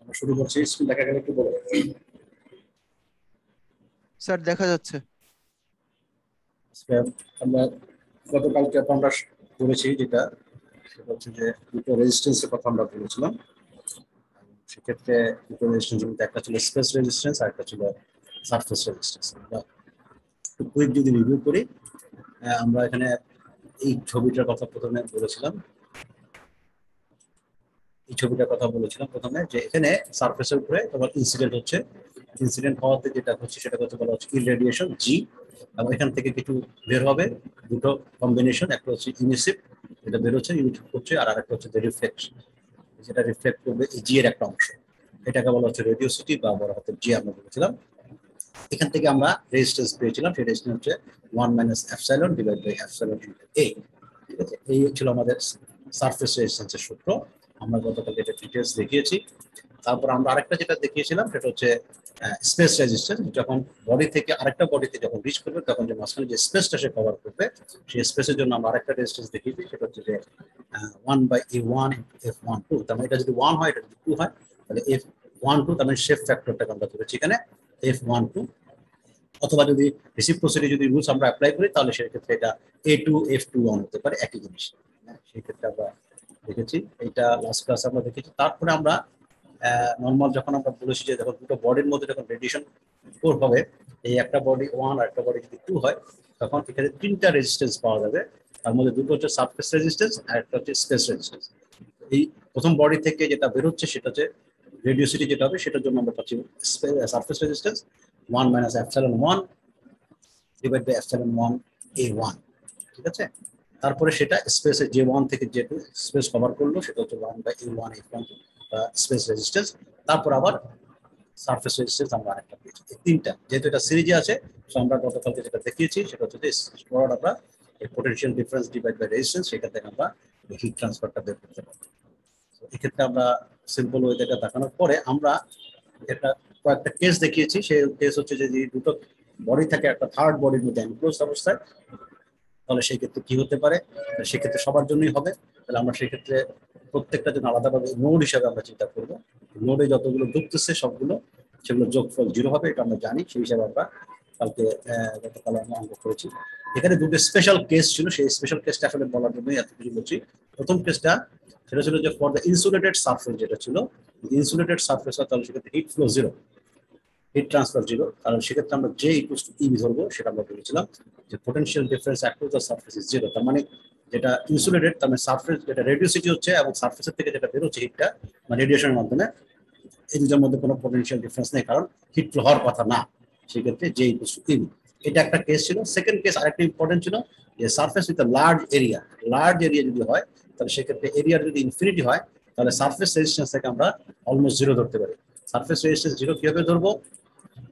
আমরা শুরু করছি। স্ক্রিন দেখা গেলে একটু বলে স্যার দেখা যাচ্ছে। আজকে আমরা গতকালকে তো আমরা বলেছি যেটা সেটা হচ্ছে যে দুটো রেজিস্ট্যান্সের কথা আমরা বলেছিলাম। সেক্ষেত্রে দুটো রেজিস্ট্যান্স মধ্যে একটা ছিল স্পেস রেজিস্ট্যান্স আর একটা ছিল সারফেস রেজিস্ট্যান্স। আমরা একটু কুইক যদি রিভিউ করি, আমরা এখানে এই ছবিটার কথা প্রথমে বলেছিলাম। এই ছবিটার কথা বলেছিলাম প্রথমে যে এখানে সারফেসের উপরে তোমার ইনসিডেন্ট হচ্ছে। ইনসিডেন্ট হওয়াতে যেটা হচ্ছে সেটা হচ্ছে বলা হচ্ছে ইররেডিয়েশন জি, এবং এখান থেকে কিছু বের হবে দুটো কম্বিনেশন, একটা হচ্ছে ইমিসিভ যেটা বের হচ্ছে ইমিট করছে, আর আরেকটা হচ্ছে রিফ্লেকশন যেটা রিফ্লেক্ট করবে এই জি এর একটা অংশ। এটাকে বলা হচ্ছে রেডিওসিটি বা বড় হাতের জি আমরা বলেছিলাম। এখান থেকে আমরা রেজিস্ট্যান্স পেয়েছিলাম, সেই রেজিস্ট্যান্স হচ্ছে 1 minus epsilon divide by epsilon into a. ঠিক আছে, এই ছিল আমাদের সারফেস রেজিস্ট্যান্সের সূত্র। আমরা গতকাল এটা ডিটেলস দেখিয়েছি। তারপর আমরা আরেকটা যেটা দেখিয়েছিলাম সেটা হচ্ছে স্পেস রেজিস্ট্যান্স। যখন বডি থেকে আরেকটা বডিতে যখন রিচ করবে তখন যে মাঝখানে যে স্পেসটা সে কভার করবে সেই স্পেসের জন্য আমরা আরেকটা রেজিস্ট্যান্স দেখিয়েছি, সেটা হচ্ছে যে 1/A1 F12। তার মানে এটা যদি 1 হয়, এটা যদি 2 হয়, তাহলে F12 তার মানে শেপ ফ্যাক্টরটাকে আমরা ধরেছি এখানে F12। অথবা যদি রেসিপ্রোসিটি যদি রুলস আমরা অ্যাপ্লাই করি তাহলে সেক্ষেত্রে এটা A2 F21 হতে পারে, একই জিনিস। সেই ক্ষেত্রে আমরা দেখেছি, এটা লাস্ট ক্লাস আমরা দেখেছি। তারপরে আমরা নর্মাল যখন আমরা বলেছি যে যখন দুটো বডির মধ্যে যখন রেডিয়েশন ফোর হবে, এই একটা বডি 1 আর একটা বডি যদি 2 হয়, তখন এখানে তিনটা রেজিস্ট্যান্স পাওয়া যাবে। তার মধ্যে দুটো হচ্ছে সারফেস রেজিস্ট্যান্স আর একটা হচ্ছে স্পেস রেজিস্ট্যান্স। এই প্রথম বডি থেকে যেটা বেরোচ্ছে সেটা হচ্ছে রেডিওসিটি যেটা হবে, সেটার জন্য আমরা পাচ্ছি surface resistance 1 minus epsilon 1 divide by epsilon 1 A1। ঠিক আছে, তারপরে সেটা স্পেসে যে 1 থেকে যে 2 স্পেস কভার করলো সেটা হচ্ছে 1/A1 F1 স্পেস রেজিস্ট্যান্স। তারপর আবার সারফেস রেজিস্ট্যান্স আমরা আরেকটা পেয়েছি। এই তিনটা যেহেতু এটা সিরিজে আছে, তো আমরা গতকালকে যেটা দেখিয়েছি সেটা হচ্ছে যে আমরা এই potential difference divide by resistance সেখান থেকে আমরা হিট ট্রান্সফারটা বের করতে পারি। এক্ষেত্রে আমরা সিম্পল ওয়ে থেকে দেখানোর পরে আমরা একটা কয়েকটা কেস দেখিয়েছি। সেই কেস হচ্ছে যে দুটো বডি থাকে একটা থার্ড বডির মধ্যে এনক্লোজ অবস্থায়, তাহলে সেই ক্ষেত্রে কি হতে পারে, সেক্ষেত্রে সবার জন্যই হবে। তাহলে আমরা সেক্ষেত্রে প্রত্যেকটা জন্য আলাদাভাবে নোড হিসাবে আমরা চিন্তা করবো। নোডে যতগুলো ঢুকতেছে সবগুলো সেগুলো যোগফল 0 হবে, এটা আমরা জানি। সেই হিসাবে আমরা কালকে গতকাল আমরা অঙ্ক করেছি। এখানে দুটো স্পেশাল কেস ছিল, সেই স্পেশাল কেসটা আসলে বলার জন্যই এত কিছু বলছি। প্রথম কেসটা সেটা ছিল যে ফর দ্য ইনসুলেটেড সারফেস, যেটা ছিল ইনসুলেটেড সারফেস হয় তাহলে সেক্ষেত্রে হিট ফ্লো 0, হিট ট্রান্সফার 0। কারণ সেক্ষেত্রে আমরা যে ইকুয়াল টু ই ধরবো সেটা আমরা বলেছিলাম যে potential difference across the surface is 0। তার মানে যেটা ইনসুলেটেড তার মানে সারফেস যেটা রেডিওসিটি হচ্ছে এবং সারফেসের থেকে যেটা বেরোচ্ছে হিটটা মানে রেডিয়েশনের মাধ্যমে, এই দুটোর মধ্যে কোনো পোটেনশিয়াল ডিফারেন্স নেই, কারণ হিট ফ্লো হওয়ার কথা না। সেক্ষেত্রে যে ইকুয়াল টু ই, এটা একটা কেস ছিল। সেকেন্ড কেস আরেকটা ইম্পর্টেন্ট ছিল যে surface with large area, large area যদি হয় তাহলে সেক্ষেত্রে এরিয়ার যদি ইনফিনিটি হয় তাহলে সারফেস রেজিস্ট্যান্স থেকে আমরা অলমোস্ট 0 ধরতে পারি। সারফেস রেজিস্ট্যান্স 0 কিভাবে ধরবো?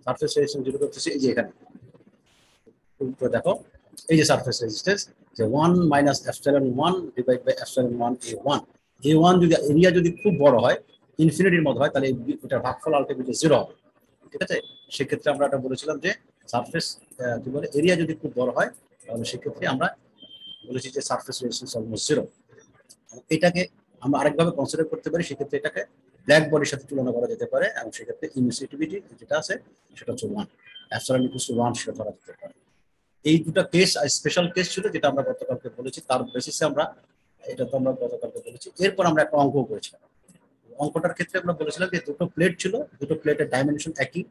সারফেস রেজিস্ট্যান্স 0 করতেছি এই যে এখানে দেখো, এই যে সারফেস রেজিস্ট্যান্স যে 1 minus epsilon 1 divide by epsilon 1 A1। A1 যদি এরিয়া যদি খুব বড় হয়, ইনফিনিটির মধ্যে হয়, তাহলে এটার ভাগফল আলটিমেটলি 0 হবে। ঠিক আছে, সেক্ষেত্রে আমরা এটা বলেছিলাম যে সারফেস কি বলে এরিয়া যদি খুব বড় হয় তাহলে সেক্ষেত্রে আমরা বলেছি যে সারফেস রেজিস্ট্যান্স অলমোস্ট 0। এটাকে আমরা আরেকভাবে কনসিডার করতে পারি, সেক্ষেত্রে এটাকে ব্ল্যাক বডির সাথে তুলনা করা যেতে পারে, এবং সেক্ষেত্রে ইমিসিভিটি যেটা আছে সেটা হচ্ছে 1, এপসাইলন ইকুয়ালস টু 1 সেটা ধরা যেতে পারে। এই দুটো কেস স্পেশাল কেস ছিল যেটা আমরা গতকালকে বলেছি, তার বেসিসে আমরা এটা তো আমরা গতকালকে বলেছি। এরপর আমরা একটা অঙ্ক করেছিলাম। অঙ্কটার ক্ষেত্রে আমরা বলেছিলাম যে দুটো প্লেট ছিল, দুটো প্লেটের ডাইমেনশন একই,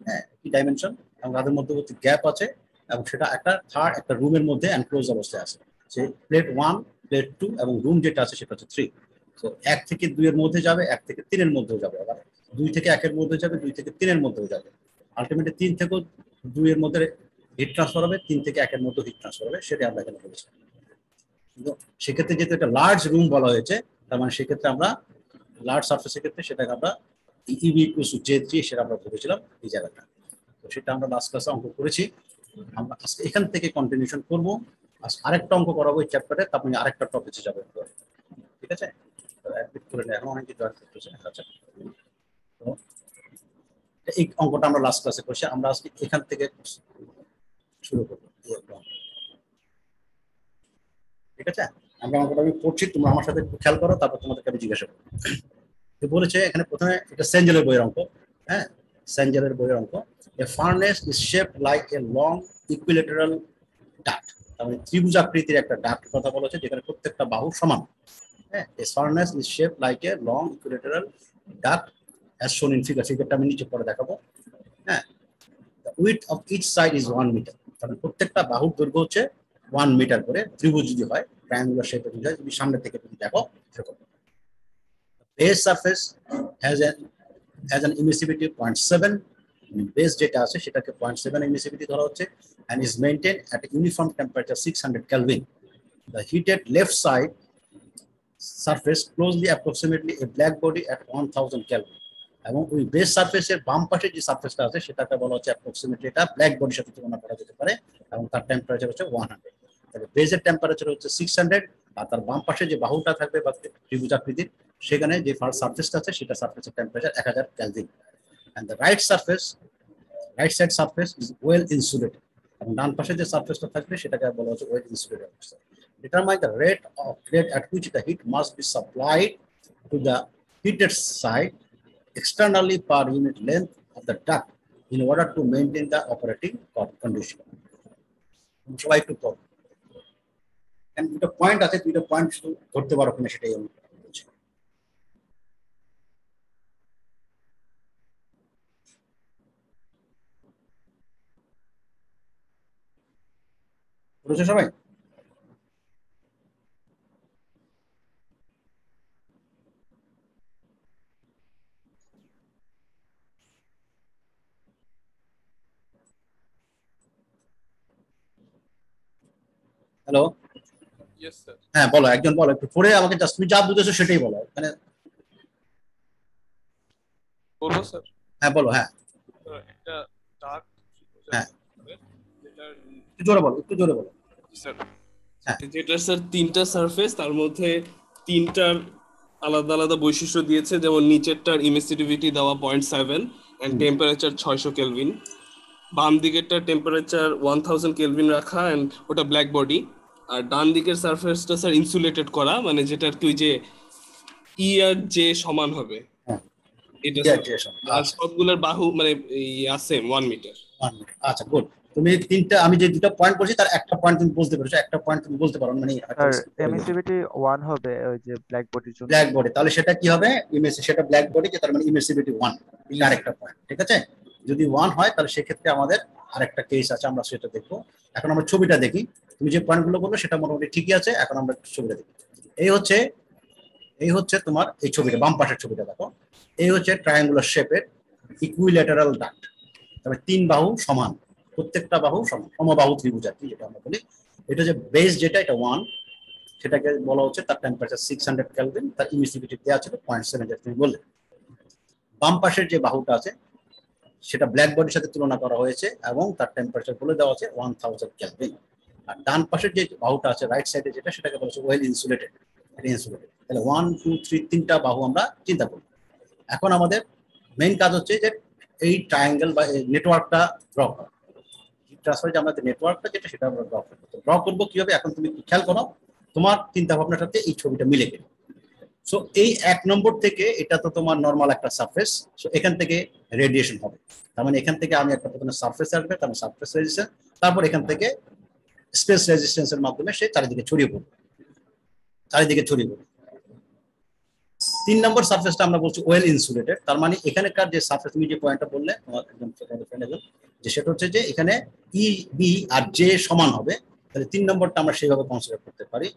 হ্যাঁ একই ডাইমেনশন, এবং তাদের মধ্যবর্তী গ্যাপ আছে, এবং সেটা একটা থার্ড একটা রুমের মধ্যে এনক্লোজ অবস্থায় আছে। সেই প্লেট 1, প্লেট 2 এবং রুম যেটা আছে সেটা হচ্ছে 3। তো 1 থেকে 2 এর মধ্যে যাবে, 1 থেকে 3 এর মধ্যেও যাবে, আবার 2 থেকে 1 এর মধ্যে যাবে, 2 থেকে 3 এর মধ্যেও যাবে। আলটিমেটলি 3 থেকে 2 এর মধ্যে হিট ট্রান্সফার হবে, 3 থেকে 1 এর মধ্যে হিট ট্রান্সফার হবে, সেটা আমরা এখানে বলেছি। সেক্ষেত্রে যেহেতু একটা লার্জ রুম বলা হয়েছে, তার মানে সেক্ষেত্রে আমরা লার্জ সারফেসের ক্ষেত্রে সেটাকে আমরা ইবি ইকুয়ালস টু J3 সেটা আমরা বলেছিলাম এই জায়গাটা। তো সেটা আমরা লাস্ট ক্লাসে অঙ্ক করেছি। আমরা আজকে এখান থেকে কন্টিনিউশন করবো। আরেকটা অঙ্ক করাবো এই চ্যাপ্টারে, তারপরে আরেকটা টপিকে যাবো। ঠিক আছে, অ্যাডমিট করে নেই, এখন অনেকে জয়েন করতেছে। আচ্ছা, তো এই অঙ্কটা আমরা লাস্ট ক্লাসে করছি, আমরা আজকে এখান থেকে শুরু করবো। ঠিক আছে, আমরা অঙ্কটা আমি পড়ছি, তোমরা আমার সাথে একটু খেয়াল করো, তারপর তোমাদেরকে আমি জিজ্ঞাসা করবো। তো বলেছে এখানে প্রথমে এটা সেঞ্জেলের বইয়ের অঙ্ক, হ্যাঁ, সেঞ্জেলের বইয়ের অঙ্ক। A furnace is shaped like a long equilateral duct, তার মানে ত্রিভুজাকৃতির একটা ডাক্ট কথা বলা হচ্ছে যেখানে প্রত্যেকটা বাহু সমান। হ্যাঁ, a furnace is shaped like a long equilateral duct as shown in figure. ফিগারটা আমি নিচে পরে দেখাবো। হ্যাঁ, the width of each side is 1 meter, কারণ প্রত্যেকটা বাহুর দৈর্ঘ্য হচ্ছে 1 মিটার করে। ত্রিভুজ যদি হয়, ট্রায়াঙ্গুলার শেপে যদি হয়, যদি সামনে থেকে তুমি দেখো এরকম। Base surface has an emissivity 0.7, base যেটা আছে সেটাকে 0.7 emissivity ধরা হচ্ছে, and is maintained at a uniform temperature 600 Kelvin. The heated left side surface closely approximately a black body at 1000 Kelvin. এবং ওই বেস সারফেসের বাম পাশে যে সারফেসটা আছে সেটাকে বলা হচ্ছে অ্যাপ্রক্সিমেটলি এটা ব্ল্যাক বডির সাথে তুলনা করা যেতে পারে, এবং তার টেম্পারেচার হচ্ছে 100। তাহলে বেসের টেম্পারেচার হচ্ছে 600, আর তার বাম পাশে যে বাহুটা থাকবে বা ত্রিভুজাকৃতির সেখানে যে সারফেসটা আছে সেটা সারফেসের temperature 1000 kelvin. and the right side surface is well insulated, এবং ডান পাশে যে সারফেসটা থাকবে সেটাকে বলা হচ্ছে well insulated. Determine the rate at which the heat must be supplied to the heated side externally per unit length of the duct in order to maintain the operating condition. সবাই একটু পড়ো, এন্ড দুটো point আছে, দুটো point শুধু ধরতে পারো কিনা সেটাই আমি বলছি। বুঝেছো সবাই? Hello, yes sir. হ্যাঁ বলো, একজন বলো, একটু পড়ে আমাকে জাস্ট তুমি যা বুঝেছো সেটাই বলো। মানে বলবো স্যার? হ্যাঁ বলো, হ্যাঁ একটা ডার্ক হ্যাঁ যেটার একটু জোরে বলো, একটু জোরে বলো। স্যার হ্যাঁ। যেটার স্যার তিনটা সারফেস, তার মধ্যে তিনটার আলাদা আলাদা বৈশিষ্ট্য দিয়েছে, যেমন নিচেরটার ইমিসিভিটি দেওয়া 0.7 এন্ড টেম্পারেচার 600 কেলভিন, বাম দিকেরটার টেম্পারেচার 1000 কেলভিন রাখা এন্ড ওটা ব্ল্যাক বডি, আর ডান দিকের সারফেসটা স্যার ইনসুলেটেড করা, মানে যেটার কি যে ই আর জে সমান হবে হ্যাঁ, এটা ঠিক স্যার। আছে, আর সবগুলোর বাহু মানে আছে 1 মিটার। আচ্ছা গুড। তুমি তিনটা, আমি যে দুটো পয়েন্ট বলছি তার একটা পয়েন্ট তুমি বুঝতে পেরেছো, একটা পয়েন্ট তুমি বলতে পারো মানে স্যার এমিসিভিটি 1 হবে ওই যে ব্ল্যাক বডির জন্য। ব্ল্যাক বডি, তাহলে সেটা কি হবে? সেটা ব্ল্যাক বডি, তার মানে ইমিসিভিটি 1, এটা আরেকটা পয়েন্ট। ঠিক আছে, যদি 1 হয় তাহলে সেক্ষেত্রে আমাদের আরেকটা কেস আছে, আমরা সেটা দেখবো। এখন আমরা ছবিটা দেখি। তুমি যে পয়েন্টগুলো বললো সেটা মোটামুটি ঠিকই আছে। এখন আমরা ছবিটা দেখি। এই হচ্ছে তোমার এই ছবিটা, বাম পাশের ছবিটা দেখো। এই হচ্ছে ট্রায়াঙ্গুলার শেপের ইকুইল্যাটারাল ডাক্ট, তবে তিন বাহু সমান, প্রত্যেকটা বাহু সমান, সমবাহু ত্রিভুজ আর কি যেটা আমরা বলি। এটা যে বেস যেটা, এটা 1, সেটাকে বলা হচ্ছে তার টেম্পারেচার 600 কেলভিন, তার ইমিসিভিটি দেওয়া ছিল 0.7, যেটা তুমি বললে। বাম পাশের যে বাহুটা আছে সেটা ব্ল্যাক বডির সাথে তুলনা করা হয়েছে এবং তার টেম্পারেচার বলে দেওয়া আছে 1000 কেলভিন। আর ডান পাশের যে বাহুটা আছে রাইট সাইডে যেটা, সেটাকে বলা হচ্ছে ওয়েল ইনসুলেটেড, এটা ইনসুলেটেড। তাহলে 1 2 3 তিনটা বাহু আমরা চিন্তা করি। এখন আমাদের মেইন কাজ হচ্ছে যে এই ট্রায়াঙ্গেল বা নেটওয়ার্কটা ড্র করা, ট্রান্সফার যে আমাদের নেটওয়ার্কটা যেটা সেটা আমরা ড্র করবো। ড্র করবো কিভাবে? এখন তুমি খেয়াল করো, তোমার চিন্তা ভাবনার সাথে এই ছবিটা মিলে গেল। সো এই 1 নম্বর থেকে এটা তো তোমার নর্মাল একটা সারফেস, সো এখান থেকে রেডিয়েশন হবে। তার মানে এখান থেকে আমি একটা প্রথমে সারফেস আসবে, তার সারফেস রেজিস্ট্যান্স, তারপর এখান থেকে স্পেস রেজিস্ট্যান্সের মাধ্যমে সে চারিদিকে ছড়িয়ে পড়বে। 3 নম্বর সারফেসটা আমরা বলছি ওয়েল ইনসুলেটেড, তার মানে এখানকার যে সারফেস, তুমি যে পয়েন্টটা বললে তোমার একদম যে সেটা হচ্ছে যে এখানে ই বি আর জে সমান হবে, তাহলে 3 নম্বরটা আমরা সেইভাবে কনসিডার করতে পারি।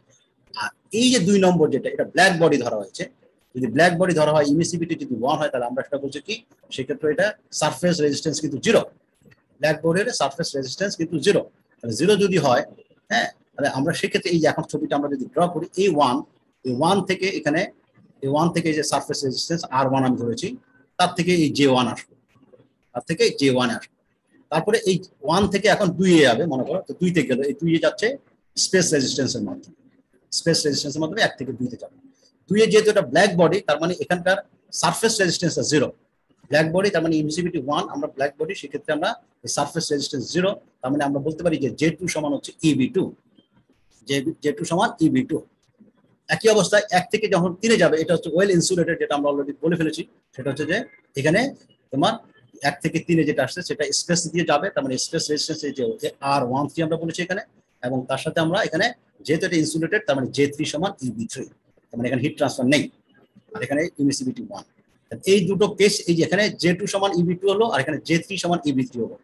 আর এই যে 2 নম্বর যেটা, এটা ব্ল্যাক বডি ধরা হয়েছে। যদি ব্ল্যাক বডি ধরা হয়, ইমিসিভিটি যদি 1 হয়, তাহলে আমরা সেটা বলছি কি, সেক্ষেত্রে এটা সারফেস রেজিস্ট্যান্স কিন্তু 0। ব্ল্যাক বডির সারফেস রেজিস্ট্যান্স কিন্তু 0, তাহলে 0 যদি হয়, হ্যাঁ, তাহলে আমরা সেক্ষেত্রে এই যে এখন ছবিটা আমরা যদি ড্র করি, এই 1 থেকে এখানে, এই 1 থেকে যে সারফেস রেজিস্ট্যান্স R1 আমি ধরেছি, তার থেকে এই J1 আসবে, আসবে। তারপরে এই 1 থেকে এখন 2 এ যাবে, মনে করো, তো 2 তে গেল, এই 2 এ যাচ্ছে স্পেস রেজিস্ট্যান্সের মাধ্যমে, 1 থেকে 2 তে যাবে। 2 এ যেহেতু এটা ব্ল্যাক বডি, তার মানে এখানকার সারফেস রেজিস্ট্যান্স 0। ব্ল্যাক বডি তার মানে ইমিসিভিটি 1, আমরা ব্ল্যাক বডি, সেক্ষেত্রে আমরা সারফেস রেজিস্ট্যান্স 0, তার মানে আমরা বলতে পারি যে J2 সমান হচ্ছে EB2, J2 সমান EB2। একই অবস্থায় 1 থেকে যখন 3 যাবে, এটা হচ্ছে ওয়েল ইনসুলেটেড, যেটা আমরা অলরেডি বলে ফেলেছি। সেটা হচ্ছে যে এখানে তোমার 1 থেকে 3 যেটা আসছে সেটা স্পেস দিয়ে যাবে, তার মানে স্পেস রেজিস্ট্যান্স এই যে R13 আমরা বলেছি এখানে, এবং তার সাথে আমরা এখানে যেহেতু এটা ইনসুলেটেড তার মানে J3 সমান EB3, তার মানে এখানে হিট ট্রান্সফার নেই, আর এখানে ইমিসিভিটি 1। এই দুটো কেস, এই যে এখানে J2 সমান EB2 হলো আর এখানে J3 সমান EB3 হলো,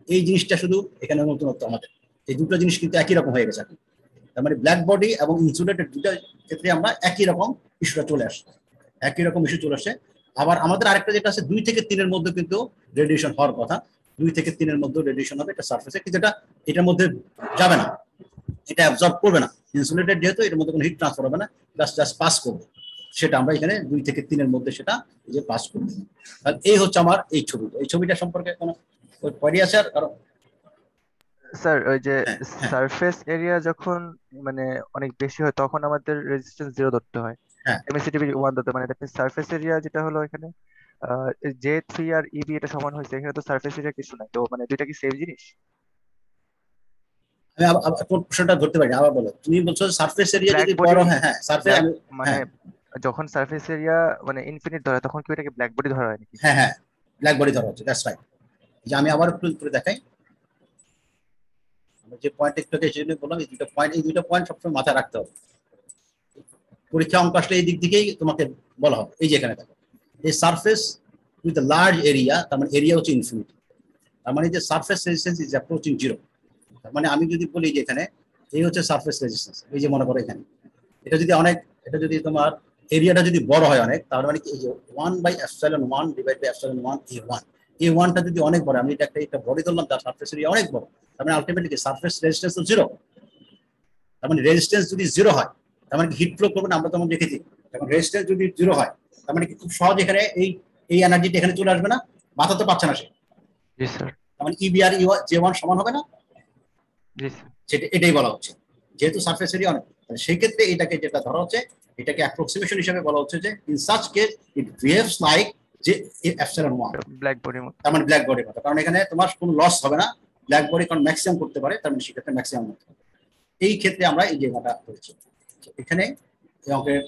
এই জিনিসটা শুধু এখানে নতুনত্ব আমাদের। এই দুটো জিনিস কিন্তু একই রকম হয়ে গেছে এখন। তার মানে ব্ল্যাক বডি এবং ইনসুলেটেড দুটো ক্ষেত্রে আমরা একই রকম ইস্যুটা চলে আসছে, একই রকম ইস্যু চলে আসছে। আবার আমাদের আরেকটা যেটা আছে 2 থেকে 3 এর মধ্যে কিন্তু রেডিয়েশন হওয়ার কথা, 2 থেকে 3 এর মধ্যে রেডিয়েশন হবে এটা সারফেসে, কিন্তু এটা এটার মধ্যে যাবে না, এটা অ্যাবজর্ব করবে না, ইনসুলেটেড যেহেতু এর মধ্যে কোনো হিট ট্রান্সফার হবে না, জাস্ট পাস করবে। সেটা আমরা এখানে 2 থেকে 3 এর মধ্যে সেটা এই যে পাস করব। তাহলে এই হচ্ছে আমার এই ছবিটা। এই ছবিটা সম্পর্কে কোনো কোয়েরি আছে আর কারণ? স্যার ওই যে হ্যাঁ হ্যাঁ সারফেস এরিয়া যখন মানে অনেক বেশি হয় তখন আমাদের রেজিস্ট্যান্স 0 ধরতে হয়, হ্যাঁ এমএসিটিভি 1 ধরতে, মানে দ্যাট মিন্স সারফেস এরিয়া যেটা হলো এখানে J3 আর ইবি এটা সমান হয়েছে, এখানে তো সারফেস এরিয়া কিছু নাই, তো মানে দুইটা কি সেম জিনিস? আমি আবার কোন প্রশ্নটা ধরতে পারি আবার বলো, তুমি বলছো সারফেস এরিয়া ব্ল্যাক যদি বডি, বড়, হ্যাঁ হ্যাঁ সারফেস আমি, মানে হ্যাঁ যখন সারফেস এরিয়া মানে ইনফিনিট ধরে তখন কি ওটাকে ব্ল্যাক বডি ধরা হয় নাকি? হ্যাঁ হ্যাঁ ব্ল্যাক বডি ধরা হচ্ছে, দ্যাটস রাইট। যে আমি আবার একটু করে দেখাই, আমরা যে পয়েন্ট একটু বললাম, এই দুটো পয়েন্ট সবসময় মাথায় রাখতে হবে। পরীক্ষা অঙ্ক আসলে এই দিক দিকেই তোমাকে বলা হবে। এই যে এখানে দেখো, এই সারফেস উইথ লার্জ এরিয়া, তার মানে এরিয়া হচ্ছে ইনফিনিটি, তার মানে যে সারফেস রেজিস্ট্যান্স ইজ অ্যাপ্রোচিং 0। তার মানে আমি যদি বলি যে এখানে এই হচ্ছে সারফেস রেজিস্ট্যান্স, এই যে মনে করো এখানে এটা যদি অনেক, এটা যদি তোমার এরিয়াটা যদি বড় হয় অনেক, তার মানে কি এই যে 1/ε1 ডিভাইড বাই ε1 A1, A1টা যদি অনেক বড়, আমি এটা একটা বডি ধরলাম তার সারফেস এরিয়া অনেক বড়, তার মানে আলটিমেটলি সারফেস রেজিস্ট্যান্স তো 0। তার মানে রেজিস্ট্যান্স যদি 0 হয় তার মানে হিট ফ্লো করবে না, আমরা তখন দেখেছি যখন রেজিস্ট্যান্স যদি 0 হয় তার মানে কি খুব সহজ এখানে এই এনার্জিটা এখানে চলে আসবে না, বাঁচাতে পারছে না সে, জি স্যার। তার মানে ইবি আর J1 সমান হবে না, জি স্যার। সেটা এটাই বলা হচ্ছে। যেহেতু সারফেস এরিয়া অনেক, সেই ক্ষেত্রে এটাকে যেটা ধরা হচ্ছে এটাকে অ্যাপ্রক্সিমেশন হিসেবে বলা হচ্ছে যে in such case it behaves like যে ε1, ব্ল্যাক বডির মতো। তার মানে ব্ল্যাক বডির মতো, কারণ এখানে তোমার কোনো লস হবে না, ব্ল্যাক বডি কারণ ম্যাক্সিমাম করতে পারে, তার মানে সেক্ষেত্রে ম্যাক্সিমাম করতে হবে। এই ক্ষেত্রে আমরা এই জায়গাটা করেছি। এখানে এই অঙ্কের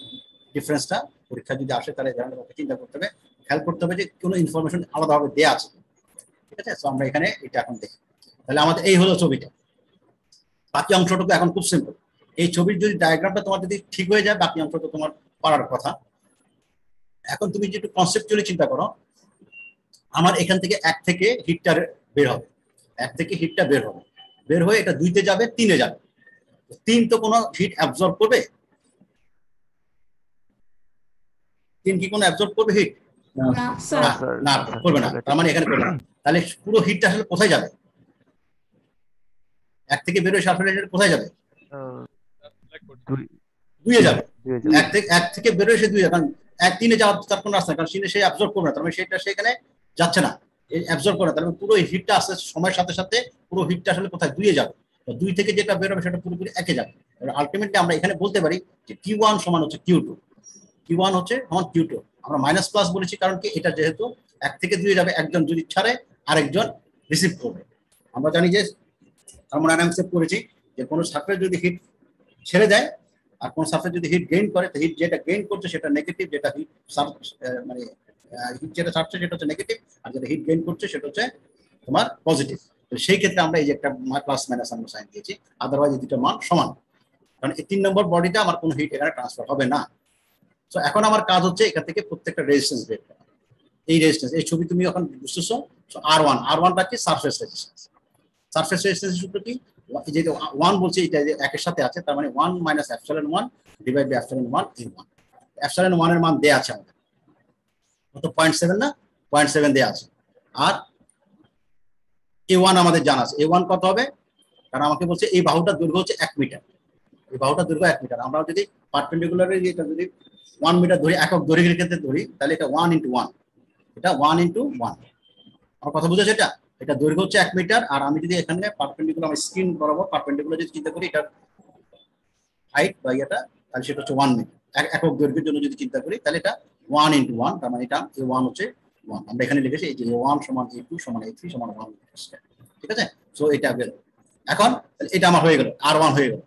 ডিফারেন্সটা পরীক্ষা যদি আসে তাহলে চিন্তা করতে হবে, খেয়াল করতে হবে যে কোনো ইনফরমেশন আলাদাভাবে দেওয়া আছে, ঠিক আছে? তো আমরা এখানে এটা এখন দেখি। তাহলে আমাদের এই হলো ছবিটা, বাকি অংশটুকু এখন খুব সিম্পল। এই ছবির যদি ডায়াগ্রামটা তোমার যদি ঠিক হয়ে যায় বাকি অংশটা তোমার পারার কথা। এখন তুমি যদি একটু কনসেপচুয়ালি চিন্তা করো, আমার এখান থেকে 1 থেকে হিটটা বের হবে, 1 থেকে হিটটা বের হবে, বের হয়ে এটা 2-তে যাবে, 3-এ যাবে। 3 তো কোনো হিট অ্যাবজর্ব করবে? 3 কি কোনো অ্যাবজর্ব করবে হিট? না স্যার। না করবে না, তার মানে এখানে করবে না। তাহলে পুরো হিটটা আসলে কোথায় যাবে? 1 থেকে বের হয়ে সারফেস কোথায় যাবে? 2-এ যাবে। 1 থেকে বের হয়ে সে 2-এ, কারণ 3-এ যাওয়ার তার কোনো রাস্তা, কারণ সে অ্যাবজর্ব করবে না, তার মানে সেটা সেখানে যাচ্ছে না, অ্যাবজর্ব করে না, তার মানে পুরো হিটটা আস্তে আস্তে সময়ের সাথে সাথে পুরো হিটটা আসলে কোথায়? 2-এ যাবে। 2 থেকে যেটা বের হবে সেটা পুরোপুরি 1-এ যাবে। আলটিমেটলি আমরা এখানে বলতে পারি যে Q1 সমান হচ্ছে Q2, Q1 হচ্ছে সমান Q2। আমরা মাইনাস প্লাস বলেছি কারণ কি এটা যেহেতু 1 থেকে 2-এ যাবে, একজন যদি ছাড়ে আরেকজন রিসিভ করবে। আমরা জানি যে থার্মোডাইনামিক্সে পড়েছি যে কোনো সারফেস যদি হিট ছেড়ে দেয় আর কোন সারফেস যদি হিট গেইন করে, হিট যেটা গেইন করছে সেটা নেগেটিভ, যেটা হিট মানে হিট যেটা ছাড়ছে সেটা হচ্ছে নেগেটিভ, আর যেটা হিট গেইন করছে সেটা হচ্ছে তোমার পজিটিভ। তো সেই ক্ষেত্রে আমরা এই যে একটা প্লাস মাইনাস আমরা সাইন দিয়েছি, আদারওয়াইজ এই দুটো মান সমান, কারণ এই 3 নম্বর বডিটা আমার কোনো হিট এখানে ট্রান্সফার হবে না। তো এখন আমার কাজ হচ্ছে এখান থেকে প্রত্যেকটা রেজিস্ট্যান্স বের করা। এই রেজিস্ট্যান্স, এই ছবি তুমি এখন বুঝতেছো, R1টা কি? Surface resistance. সারফেস রেজিস্ট্যান্স সূত্র কি? যেটা 1 বলছে এটা যে একের সাথে আছে, তার মানে 1 - ε1 ডিভাইড বাই ε1 A1। ε1 এর মান দেয়া আছে আমাদের কত? 0.7 না? 0.7 দেয়া আছে। আর A1 আমাদের জানা আছে, A1 কত হবে? কারণ আমাকে বলছে এই বাহুটার দৈর্ঘ্য হচ্ছে 1 মিটার, এই বাহুটার দৈর্ঘ্য 1 মিটার। আমরা যদি পারপেন্ডিকুলারে এটা যদি 1 মিটার ধরি, একক দৈর্ঘ্যের ক্ষেত্রে ধরি, তাহলে এটা 1 × 1, এটা 1 × 1। আমার কথা বুঝেছো? এটা দৈর্ঘ্য হচ্ছে 1 মিটার, আর আমি যদি এখানে পারপেন্ডিকুলার আমার স্ক্রিন বরাবর পারপেন্ডিকুলার যদি চিন্তা করি এটা হাইট বা এটা, তাহলে সেটা হচ্ছে 1 মিটার। একক দৈর্ঘ্যের জন্য যদি চিন্তা করি তাহলে এটা 1 × 1, তার মানে এটা A1 হচ্ছে 1। আমরা এখানে লিখেছি এই যে A1 সমান A2 সমান A3 সমান 1 মিটার স্কয়ার, ঠিক আছে? সো এটা গেল। এখন এটা আমার হয়ে গেল, R1 হয়ে গেল।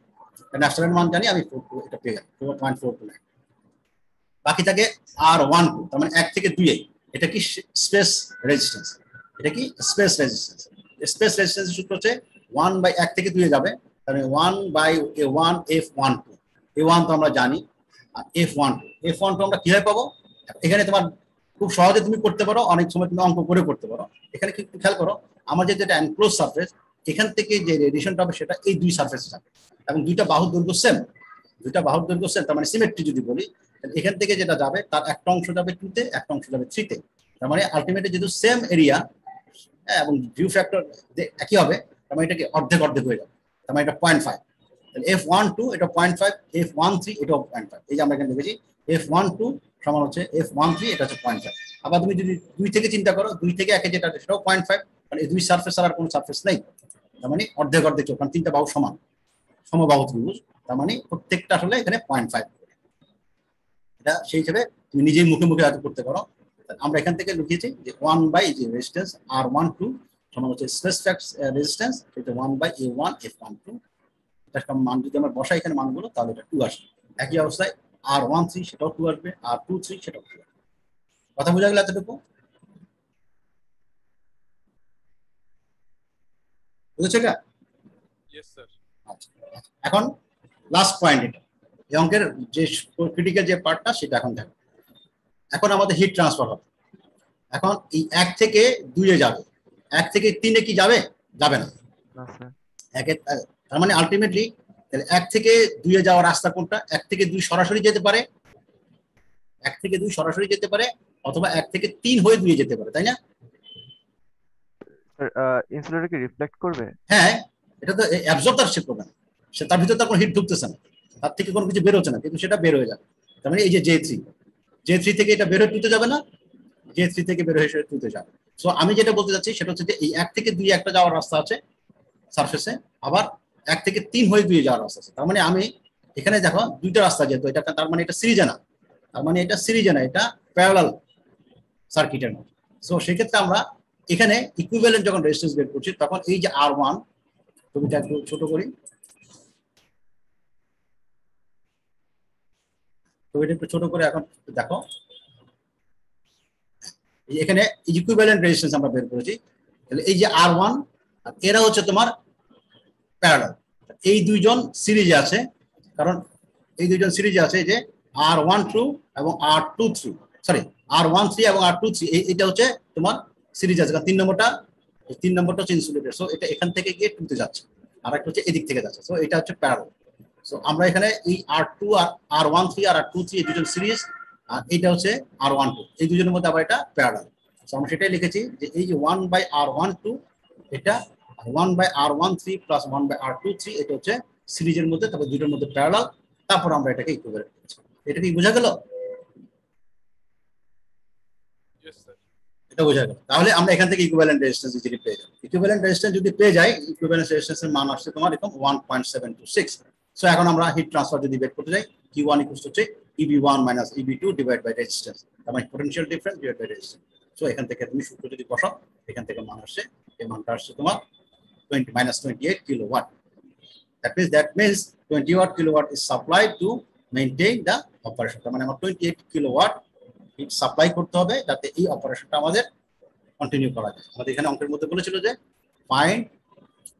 ন্যাপসনের মান জানি আমি 4 এটা পেয়ে গেলাম 4.429। বাকি থাকে R12, তার মানে 1 থেকে 2 এটা কি স্পেস রেজিস্ট্যান্স, এটা কি স্পেস রেজিস্ট্যান্স। স্পেস রেজিস্ট্যান্স সূত্র হচ্ছে 1/1 থেকে 2 যাবে, তাহলে 1/A1 F12, A1 তো আমরা জানি, আর F12 আমরা কিভাবে পাবো? এখানে তোমার খুব সহজে তুমি করতে পারো, অনেক সময় তুমি অঙ্ক করে করতে পারো। এখানে কি একটু খেয়াল করো, আমার যেটা এনক্লোজ সারফেস, এখান থেকে যে রেডিয়েশনটা হবে সেটা এই দুই সারফেসে যাবে, এবং দুইটা বাহুর দৈর্ঘ্য সেম, তার মানে সিমেট্রি যদি বলি, এখান থেকে যেটা যাবে তার একটা অংশ যাবে 2 তে, একটা অংশ যাবে 3 তে। তার মানে আলটিমেটলি যেহেতু সেম এরিয়া এবং ভিউ ফ্যাক্টর একই হবে, তার মানে এটাকে অর্ধেক অর্ধেক হয়ে যাবে, তার মানে এটা 0.5। তাহলে F12 এটা 0.5, F13 এটাও 0.5। এই যে আমরা এখানে লিখেছি F12 সমান হচ্ছে F13, এটা হচ্ছে 0.5। আবার তুমি যদি 2 থেকে চিন্তা করো, 2 থেকে 1 যেটা সেটাও 0.5, মানে এই দুই সারফেস আর কোনো সারফেস নেই, তার মানে অর্ধেক অর্ধেক, কারণ তিনটা বাহু সমান, সমবাহু ত্রিভুজ, তার মানে প্রত্যেকটা আসলে এখানে 0.5। এটা সেই হিসেবে তুমি নিজেই মুখে মুখে আগে করতে পারো। আমরা এখান থেকে লিখেছি যে 1 যে রেজিস্ট্যান্স R12 সমান হচ্ছে স্পেস রেজিস্ট্যান্স, এটা 1/A1 F12। এটা মান যদি আমরা বসাই এখানে মানগুলো, তাহলে এটা 2 আসবে। একই অবস্থায় R13 সেটাও 2 আসবে, R23 সেটাও 2 আসবে। কথা বোঝা গেল এতটুকু? বুঝেছো এটা? Yes sir. আচ্ছা, এখন লাস্ট পয়েন্ট, এটা এই অঙ্কের যে ক্রিটিক্যাল যে পার্টটা সেটা এখন দেখো। এখন আমাদের হিট ট্রান্সফার হবে। এখন এই 1 থেকে 2 যাবে, 1 থেকে 3 কি যাবে? যাবে না। না স্যার। তার মানে আলটিমেটলি 1 থেকে 2 যাওয়ার রাস্তা কোনটা? 1 থেকে 2 সরাসরি যেতে পারে, 1 থেকে 2 সরাসরি যেতে পারে, অথবা 1 থেকে 3 হয়ে 2 যেতে পারে, তাই না? স্যার ইনসুলেটর কি রিফ্লেক্ট করবে? হ্যাঁ, এটা তো অ্যাবজর্ব করবে না, সে তার ভিতরে তার কোনো হিট ঢুকতেছে না, তার থেকে কোনো কিছু বের হচ্ছে না, কিন্তু সেটা বের হয়ে যাবে। তার মানে এই যে J3 থেকে এটা বের হয়ে 2 যাবে না, J3 থেকে বের হয়ে 2 যাবে। সো আমি যেটা বলতে চাচ্ছি সেটা হচ্ছে যে এই 1 থেকে 2 একটা যাওয়ার রাস্তা আছে সারফেসে, আবার 1 থেকে 3 হয়ে 2 যাওয়ার রাস্তা আছে। তার মানে আমি এখানে দেখো দুইটা রাস্তা, যেহেতু এটা, তার মানে এটা সিরিজে না, তার মানে এটা সিরিজে না, এটা প্যারালাল সার্কিটের মতো। সো সেক্ষেত্রে আমরা এখানে ইকুইভ্যালেন্ট যখন রেজিস্ট্যান্স বের করছি, তখন এই যে R1, তুমি এটা একটু ছোট করি, তো এটা একটু ছোট করে এখন দেখো, এখানে ইকুইভ্যালেন্ট রেজিস্ট্যান্স আমরা বের করেছি। তাহলে এই যে R1 আর এরা হচ্ছে তোমার প্যারালাল, এই দুইজন সিরিজে আছে, কারণ এই দুইজন সিরিজে আছে, এই যে R12 এবং R23, সরি R13 এবং R23, এটা হচ্ছে তোমার সিরিজ আছে, কারণ 3 নম্বরটা হচ্ছে ইনসুলেটর। সো এটা এখান থেকে গিয়ে 2 তে যাচ্ছে, আর একটা হচ্ছে এদিক থেকে যাচ্ছে। সো এটা হচ্ছে প্যারালাল। সো আমরা এখানে এই R2 আর R13 আর R23 এই দুজন সিরিজ, আর এটা হচ্ছে R12, এই দুজনের মধ্যে আবার এটা প্যারালাল। সো আমরা সেটাই লিখেছি যে এই যে 1/R12 এটা 1/R13 প্লাস 1/R23, এটা হচ্ছে সিরিজের মধ্যে, তারপর দুটোর মধ্যে প্যারালাল, তারপর আমরা এটাকে ইকুইভ্যালেন্ট করেছি। এটা কি বোঝা গেল? এটা বোঝা গেল। তাহলে আমরা এখান থেকে ইকুইভ্যালেন্ট রেজিস্ট্যান্স ইজিলি পেয়ে যাব। ইকুইভ্যালেন্ট রেজিস্ট্যান্স যদি পেয়ে যাই, ইকুইভ্যালেন্ট রেজিস্ট্যান্সের মান আসছে তোমার এরকম 1.726। সো এখন আমরা হিট ট্রান্সফার যদি বের করতে যাই, Q1 হচ্ছে EB1 minus EB2 divide by resistance, তার মানে potential difference divide by resistance. So এখান থেকে তুমি সূত্র যদি বসাও, এখান থেকে মান আসছে, এই মানটা আসছে তোমার 28 kilowatt. That means 20 kilowatt is supplied to maintain the operation. তার মানে আমার 28 কিলোওয়াট হিট সাপ্লাই করতে হবে যাতে এই অপারেশনটা আমাদের কন্টিনিউ করা যায়। আমাদের এখানে অঙ্কের মধ্যে বলেছিল যে find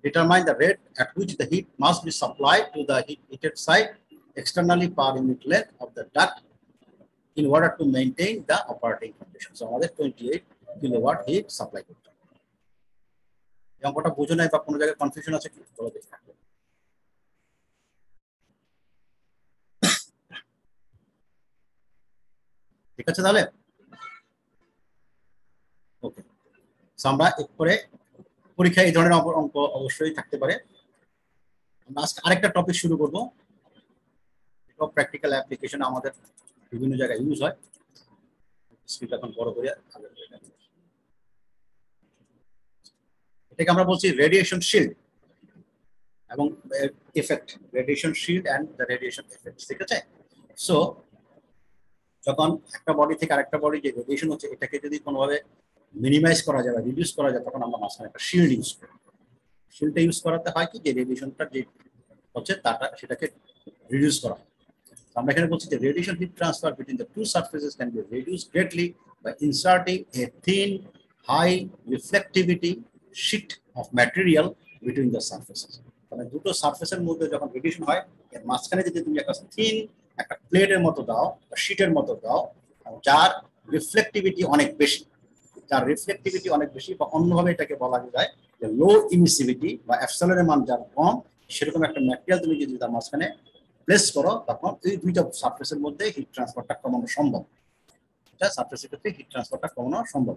determine the rate at which the heat must be supplied to the heated side externally per unit length of the duct in order to maintain the operating condition. So আমাদের 28 kilowatt hit supply করতে হবে। এই অঙ্কটা বুঝো নাই বা কোনো জায়গায় কনফিউশন আছে কি বলো দেখি। ঠিক আছে তাহলে, ওকে। সো আমরা এরপরে পরীক্ষায় এই ধরনের অঙ্ক অবশ্যই থাকতে পারে। আমরা আজকে আরেকটা টপিক শুরু করব, এটা প্র্যাকটিক্যাল অ্যাপ্লিকেশন আমাদের বিভিন্ন জায়গায় ইউজ হয়। স্ক্রিন এখন বড় করে এটাকে আমরা বলছি রেডিয়েশন শিল্ড এবং effect, radiation shield and the radiation effect. ঠিক আছে? সো যখন একটা বডি থেকে আরেকটা বডি যে রেডিয়েশন হচ্ছে, এটাকে যদি কোনোভাবে মিনিমাইজ করা যায় বা রিডিউস করা যায়, তখন আমরা মাঝখানে একটা শিল্ড ইউজ করি। শিল্ডটা ইউজ করাতে হয় কি, যে রেডিয়েশনটা যে হচ্ছে সেটাকে রিডিউস করা হয়। আমরা এখানে বলছি যে radiation heat transfer between the two surfaces can be reduced greatly by inserting a thin high reflectivity sheet of material between the surfaces. মানে দুটো সারফেসের মধ্যে যখন রেডিয়েশন হয় এর মাঝখানে যদি তুমি একটা থিন একটা প্লেটের মতো দাও বা শিটের মতো দাও যার রিফ্লেক্টিভিটি অনেক বেশি, বা অন্যভাবে এটাকে বলা যায় যে লো ইমিসিভিটি বা এপসাইলনের মান যার কম, সেরকম একটা ম্যাটেরিয়াল তুমি যদি তার মাঝখানে প্লেস করো তখন এই দুইটা সারফেসের মধ্যে হিট ট্রান্সফারটা কমানো সম্ভব। এটা সারফেসের ক্ষেত্রে হিট ট্রান্সফারটা কমানো সম্ভব।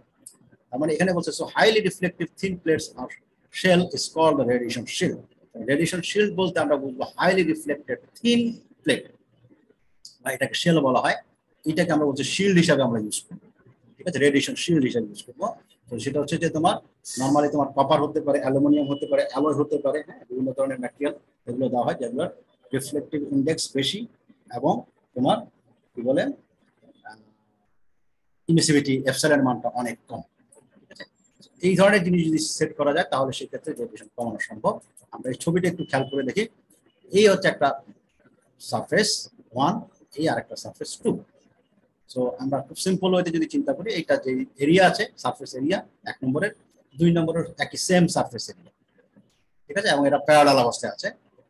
তার মানে এখানে বলছে so highly reflective thin plates আর shell is called radiation shield. Radiation shield বলতে আমরা বুঝবো হাইলি রিফ্লেক্টেড থিন প্লেট, বা এটাকে শেল বলা হয়। এটাকে আমরা বলছি শিল্ড হিসাবে আমরা ইউজ করবো, ঠিক আছে, রেডিয়েশন শিল্ড হিসাবে ইউজ করবো। তো সেটা হচ্ছে যে তোমার নর্মালি তোমার কপার হতে পারে, অ্যালুমিনিয়াম হতে পারে, অ্যালয় হতে পারে, হ্যাঁ, বিভিন্ন ধরনের ম্যাটেরিয়াল এগুলো দেওয়া হয় যেগুলোর রিফ্লেক্টিভ ইন্ডেক্স বেশি এবং তোমার কি বলে ইমিসিভিটি এপসাইলনের মানটা অনেক কম। ঠিক আছে, এই ধরনের জিনিস যদি সেট করা যায় তাহলে সেক্ষেত্রে রেডিয়েশন কমানো সম্ভব। আমরা এই ছবিটা একটু খেয়াল করে দেখি। এই হচ্ছে একটা সারফেস 1, এই আরেকটা সারফেস 2। সো আমরা খুব সিম্পল ওয়েতে যদি চিন্তা করি, এটা যে এরিয়া আছে সারফেস এরিয়া 1 নম্বরের 2 নম্বরের একই সেম সারফেস এরিয়া, ঠিক আছে, এবং এটা প্যারালাল অবস্থায় আছে,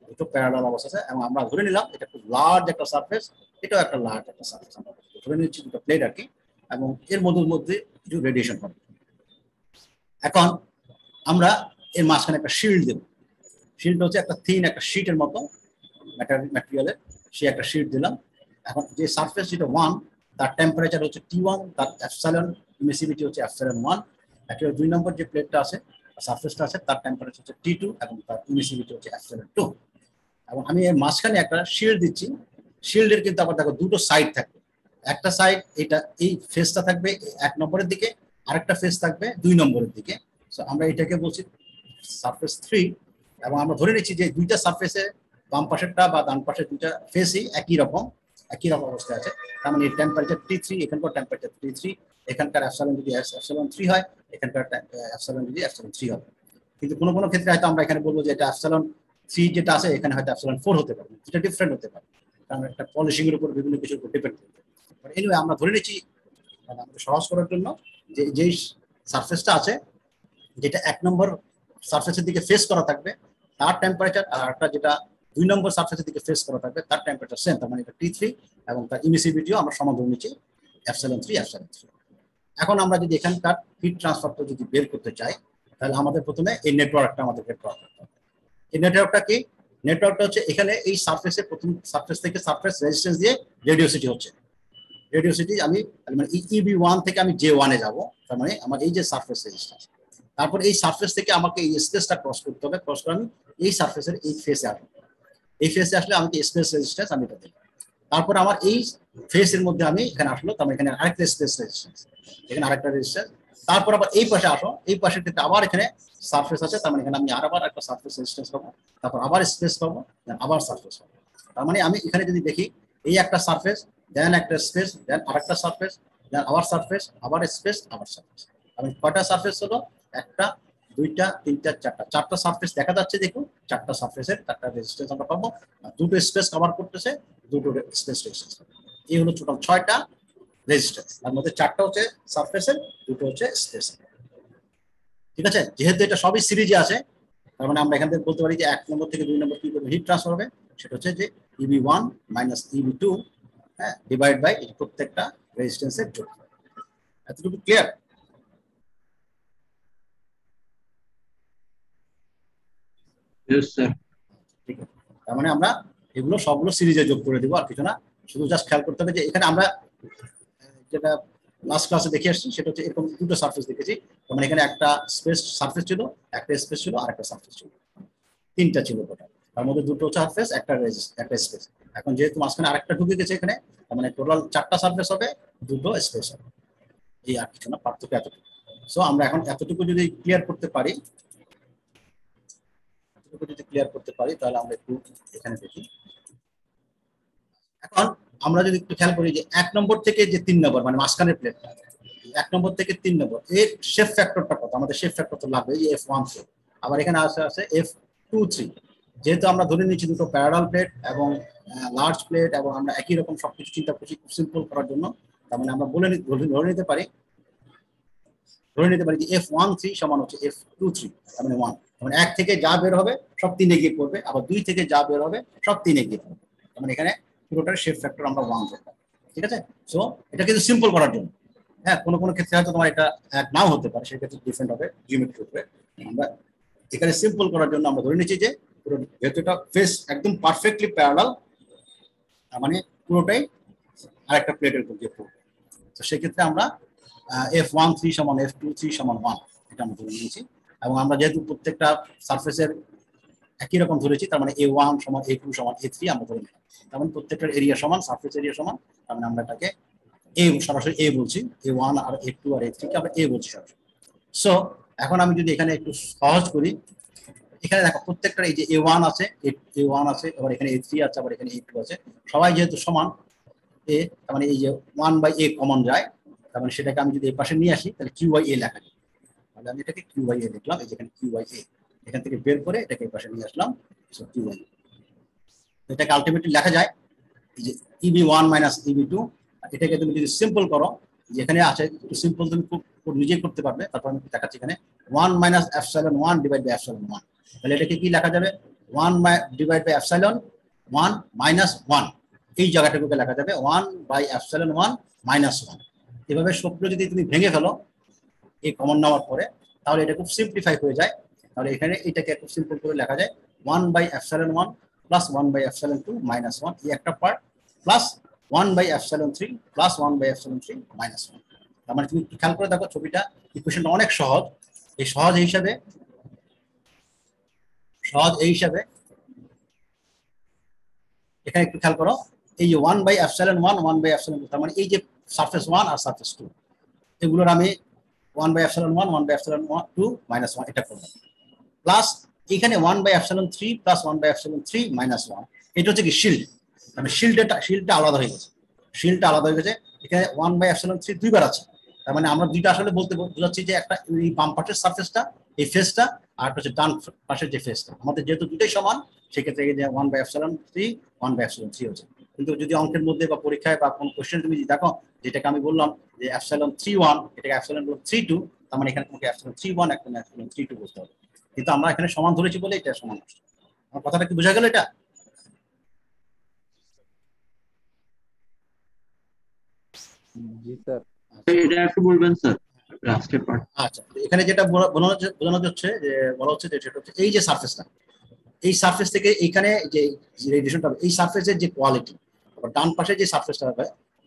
দুটো প্যারালাল অবস্থা আছে, এবং আমরা ধরে নিলাম এটা খুব লার্জ একটা সারফেস, এটাও একটা লার্জ একটা সারফেস। আমরা ধরে নিচ্ছি দুটো প্লেট আর কি, এবং এর মধ্যে কিছু রেডিয়েশন হবে। এখন আমরা এর মাঝখানে একটা শিল্ড দেব। শিল্ড হচ্ছে একটা থিন একটা শীটের মতো ম্যাটেরিয়ালের, সে একটা শীট দিলাম। এখন যে সারফেস যেটা 1 তার টেম্পারেচার হচ্ছে T1, তার এপসাইলন ইমিসিভিটি হচ্ছে ε1। একেবারে 2 নম্বর যে প্লেটটা আছে সারফেসটা আছে তার টেম্পারেচার হচ্ছে T2 এবং তার ইমিসিভিটি হচ্ছে ε2। এবং আমি এর মাঝখানে একটা শিল্ড দিচ্ছি। শিল্ডের কিন্তু আবার দেখো দুটো সাইড থাকবে, একটা সাইড এটা এই ফেসটা থাকবে 1 নম্বরের দিকে, আরেকটা ফেস থাকবে 2 নম্বরের দিকে। সো আমরা এটাকে বলছি সারফেস 3, এবং আমরা ধরে নিচ্ছি যে দুইটা সারফেসে বাম পাশেরটা বা ডান পাশের দুইটা ফেসই একই রকম অবস্থায় আছে। তার মানে টেম্পারেচার T3, এখানকার টেম্পারেচার T3, এখানকার এপসাইলন যদি ε3 হয়, এখানকার এপসাইলন যদি ε3 হবে। কিন্তু কোনো কোনো ক্ষেত্রে হয়তো আমরা এখানে বলবো যে এটা ε3 যেটা আছে এখানে হয়তো ε4 হতে পারে, যেটা ডিফারেন্ট হতে পারে, কারণ একটা পলিশিং এর উপর বিভিন্ন কিছুর উপর ডিপেন্ড করতে পারে। এনিওয়ে আমরা ধরে নিচ্ছি মানে আমাদের সহজ করার জন্য যে যেই সারফেসটা আছে যেটা 1 নম্বর সারফেসের দিকে ফেস করা থাকবে তার টেম্পারেচার, আর একটা যেটা 2 নম্বর সারফেসের দিকে ফেস করা থাকবে তার টেম্পারেচার সেম, তার মানে এটা T3, এবং তার ইমিসিভিটিও আমরা সমান ধরে নিচ্ছি ε3। এখন আমরা যদি এখানকার হিট ট্রান্সফারটা যদি বের করতে চাই তাহলে আমাদের প্রথমে এই নেটওয়ার্কটা আমাদেরকে ড্র করতে হবে। এই নেটওয়ার্কটা কি? নেটওয়ার্কটা হচ্ছে এখানে এই সারফেসে প্রথম সারফেস থেকে সারফেস রেজিস্ট্যান্স দিয়ে রেডিওসিটি হচ্ছে। রেডিওসিটি আমি মানে EB1 থেকে আমি J1 এ যাব, তার মানে আমার এই যে সারফেস রেজিস্ট্যান্স, তারপর এই সারফেস থেকে আমাকে এই স্পেসটা ক্রস করতে হবে, ক্রস করে আমি এই সারফেসের এই ফেসে আসবো। এই ফেসে আসলে আমাকে স্পেস রেজিস্ট্যান্স আমি এটা দিই। তারপর আমার এই ফেসের মধ্যে আমি এখানে আসলো, তার মানে এখানে আরেকটা স্পেস রেজিস্ট্যান্স, এখানে আরেকটা রেজিস্ট্যান্স। তারপর আবার এই পাশে আসো, এই পাশের ক্ষেত্রে আবার এখানে সারফেস আছে, তার মানে এখানে আমি আবার একটা সারফেস রেজিস্ট্যান্স পাবো, তারপর আবার স্পেস পাবো, আবার সারফেস পাবো। তার মানে আমি এখানে যদি দেখি এই একটা সারফেস, দেন একটা স্পেস, দেন আরেকটা সারফেস, দেন আবার সারফেস, আবার স্পেস, আবার সারফেস। আমি কয়টা সারফেস হলো? 1টা 2টা 3টা 4টা সারফেস দেখা যাচ্ছে। দেখুন 4টা সারফেসের 4টা রেজিস্ট্যান্স আমরা পাবো, আর 2টো স্পেস কভার করতেছে, 2টো স্পেস রেজিস্ট্যান্স। এই হলো টোটাল 6টা রেজিস্ট্যান্স, তার মধ্যে 4টা হচ্ছে সারফেসের, 2টো হচ্ছে স্পেস। ঠিক আছে, যেহেতু এটা সবই সিরিজে আছে তার মানে আমরা এখান থেকে বলতে পারি যে 1 নম্বর থেকে 2 নম্বর কি হিট ট্রান্সফার হবে, সেটা হচ্ছে যে EB1 minus EB2 divide by প্রত্যেকটা রেজিস্ট্যান্সের যোগ। এতটুকু ক্লিয়ার? ঠিক আছে, তার মানে আমরা এগুলো সবগুলো সিরিজে যোগ করে দিব, আর কিছু না। শুধু জাস্ট খেয়াল করতে হবে যে এখানে আমরা যেটা লাস্ট ক্লাসে দেখে আসছি সেটা হচ্ছে এরকম 2টো সারফেস দেখেছি, মানে এখানে একটা স্পেস সারফেস ছিল, একটা স্পেস ছিল, আর একটা সারফেস ছিল, 3টা ছিল টোটাল। তার মধ্যে 2টো সারফেস, একটা স্পেস। এখন যেহেতু মাঝখানে আরেকটা ঢুকে গেছে এখানে, তার মানে টোটাল 4টা সারফেস হবে, 2টো স্পেস হবে। এই আর কিছু না, পার্থক্য এতটুকু। সো আমরা এখন এতটুকু যদি ক্লিয়ার করতে পারি, তাহলে আমরা একটু এখানে দেখি। এখন আমরা যদি একটু খেয়াল করি যে 1 নম্বর থেকে যে 3 নম্বর মানে মাঝখানের প্লেটটা, 1 নম্বর থেকে 3 নম্বর এর শেপ ফ্যাক্টরটা কত? আমাদের শেপ ফ্যাক্টর তো লাগবে এই F13, আবার এখানে আছে F23, যেহেতু আমরা ধরে নিচ্ছি দুটো প্যারালাল প্লেট এবং লার্জ প্লেট এবং আমরা একই রকম সবকিছু চিন্তা করছি সিম্পল করার জন্য, তার মানে আমরা ধরে নিতে পারি যে F13 সমান হচ্ছে F23, তার মানে 1, মানে 1 থেকে যা বের হবে সব 3 এ গিয়ে পড়বে, আবার 2 থেকে যা বের হবে সব 3 এ গিয়ে পড়বে, তার মানে এখানে পুরোটার শেপ ফ্যাক্টর আমরা 1 ধরলাম। ঠিক আছে, সো এটা কিন্তু সিম্পল করার জন্য। হ্যাঁ, কোনো ক্ষেত্রে হয়তো তোমার এটা এক নাও হতে পারে, সেক্ষেত্রে ডিফারেন্ট হবে জিওমেট্রির উপরে। আমরা এখানে সিম্পল করার জন্য আমরা ধরে নিচ্ছি যে পুরো যেহেতু এটা ফেস একদম পারফেক্টলি প্যারালাল, তার মানে পুরোটাই আরেকটা প্লেটের উপর দিয়ে পড়বে। তো সেক্ষেত্রে আমরা F13 সমান F23 সমান 1 এটা আমরা ধরে নিয়েছি, এবং আমরা যেহেতু প্রত্যেকটা সারফেসের একই রকম ধরেছি, তার মানে A1 সমান A2 সমান A3 আমরা ধরে নিলাম। তার মানে প্রত্যেকটার এরিয়া সমান, সারফেস এরিয়া সমান, তার মানে আমরা এটাকে সরাসরি A বলছি, A1 আর A2 আর A3 কে আমরা A বলছি সরাসরি। সো এখন আমি যদি এখানে একটু সহজ করি, এখানে দেখো প্রত্যেকটার এই যে A1 আছে, A1 আছে, আবার এখানে A3 আছে, আবার এখানে A2 আছে, সবাই যেহেতু সমান A, তার মানে এই যে 1/A কমন যায়, তার মানে সেটাকে আমি যদি এই পাশে নিয়ে আসি তাহলে QA লেখা যায়। তাহলে আমি এটাকে QA লিখলাম, এই যেখানে QA, এখান থেকে বের করে এটাকে এই পাশে নিয়ে আসলাম, সো QA। এটাকে আলটিমেটলি লেখা যায় এই যে EB1 মাইনাস EB2। এটাকে তুমি যদি সিম্পল করো, যেখানে আছে সিম্পল তুমি খুব নিজেই করতে পারবে। তারপর আমি দেখাচ্ছি এখানে 1 minus epsilon 1 divide by epsilon 1, তাহলে এটাকে কি লেখা যাবে 1 ডিভাইড বাই এপসাইলন 1 মাইনাস 1, এই জায়গাটাকে লেখা যাবে 1 বাই এপসাইলন 1 মাইনাস 1। এভাবে সবগুলো যদি তুমি ভেঙে ফেলো এই কমন নেওয়ার পরে, তাহলে এটা খুব সিম্পলিফাই হয়ে যায়। তাহলে এখানে এটাকে খুব সিম্পল করে লেখা যায় 1 by epsilon 1 plus 1 by epsilon 2 minus 1, এই একটা part, plus 1 by epsilon 3 plus 1 by epsilon 3 minus 1। তার মানে তুমি খেয়াল করে দেখো ছবিটা, ইকুয়েশনটা অনেক সহজ। এই সহজ এই হিসাবে এখানে একটু খেয়াল করো, এই যে 1 বাই এপসাইলন 1 1 বাই এপসাইলন 2, তার মানে এই যে সারফেস 1 আর সারফেস 2, এগুলোর আমি 1 by epsilon 1 1 by epsilon 2 minus 1 এটা করলাম, প্লাস এখানে 1 by epsilon 3 plus 1 by epsilon 3 minus 1, এটা হচ্ছে কি শিল্ড। মানে শিল্ডটা আলাদা হয়ে গেছে, এখানে 1 বাই এপসাইলন 3 দুইবার আছে। তার মানে আমরা দুইটা আসলে বোঝাচ্ছি যে একটা এই বাম পাশের সারফেসটা, এই ফেসটা, আর হচ্ছে ডান পাশের যে ফেসটা, আমাদের যেহেতু দুটোই সমান, সেক্ষেত্রে এই যে 1 বাই এপসাইলন 3 1 বাই এপসাইলন 3 হচ্ছে। কিন্তু যদি অঙ্কের মধ্যে বা পরীক্ষায় বা কোন কোশ্চেন তুমি দেখো, যেটাকে আমি বললাম যে এপসাইলন 3 1, এটাকে এপসাইলন 3 2, তার মানে এখানে তোমাকে এপসাইলন 3 1 একটা এপসাইলন 3 2 বলতে হবে। কিন্তু আমরা এখানে সমান ধরেছি বলে এটা সমান আসছে। আমার কথাটা কি বোঝা গেল? এটা জি স্যার, এটা একটু বলবেন স্যার লাস্টের পার্ট। আচ্ছা, এখানে যেটা বোঝানো হচ্ছে যে বলা হচ্ছে যে সেটা হচ্ছে এই যে সারফেসটা, এই সারফেস থেকে এইখানে যে রেডিয়েশনটা হবে, এই সারফেসের যে কোয়ালিটি, আবার ডান পাশে যে সারফেসটা হবে,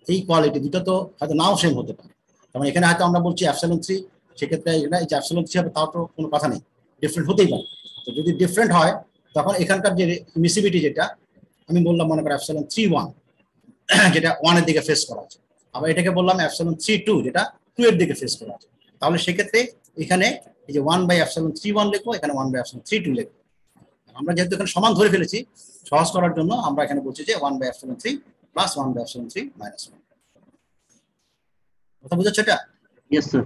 এই কোয়ালিটি দুটো তো হয়তো নাও সেম হতে পারে। যেমন এখানে হয়তো আমরা বলছি এপসাইলন 3, সেক্ষেত্রে এখানে এই যে এপসাইলন 3 হবে, তাও তো কোনো কথা নেই, ডিফারেন্ট হতেই পারে। তো যদি ডিফারেন্ট হয়, তখন এখানকার যে ইমিসিভিটি, যেটা আমি বললাম মনে করো এপসাইলন 3 1, যেটা 1 এর দিকে ফেস করা আছে, আবার এটাকে বললাম এপসাইলন 3 2, যেটা 2 এর দিকে ফেস করা আছে, তাহলে সেক্ষেত্রে এখানে এই যে 1 বাই এপসাইলন 3 1 লিখবো, এখানে 1 বাই এপসাইলন 3 2 লিখবো। আমরা যেহেতু এখানে সমান ধরে ফেলেছি, সহজ করার জন্য আমরা এখানে বলছি যে 1 by epsilon 3 plus 1 by epsilon 3 minus 1। কথা বুঝাচ্ছে এটা? Yes sir.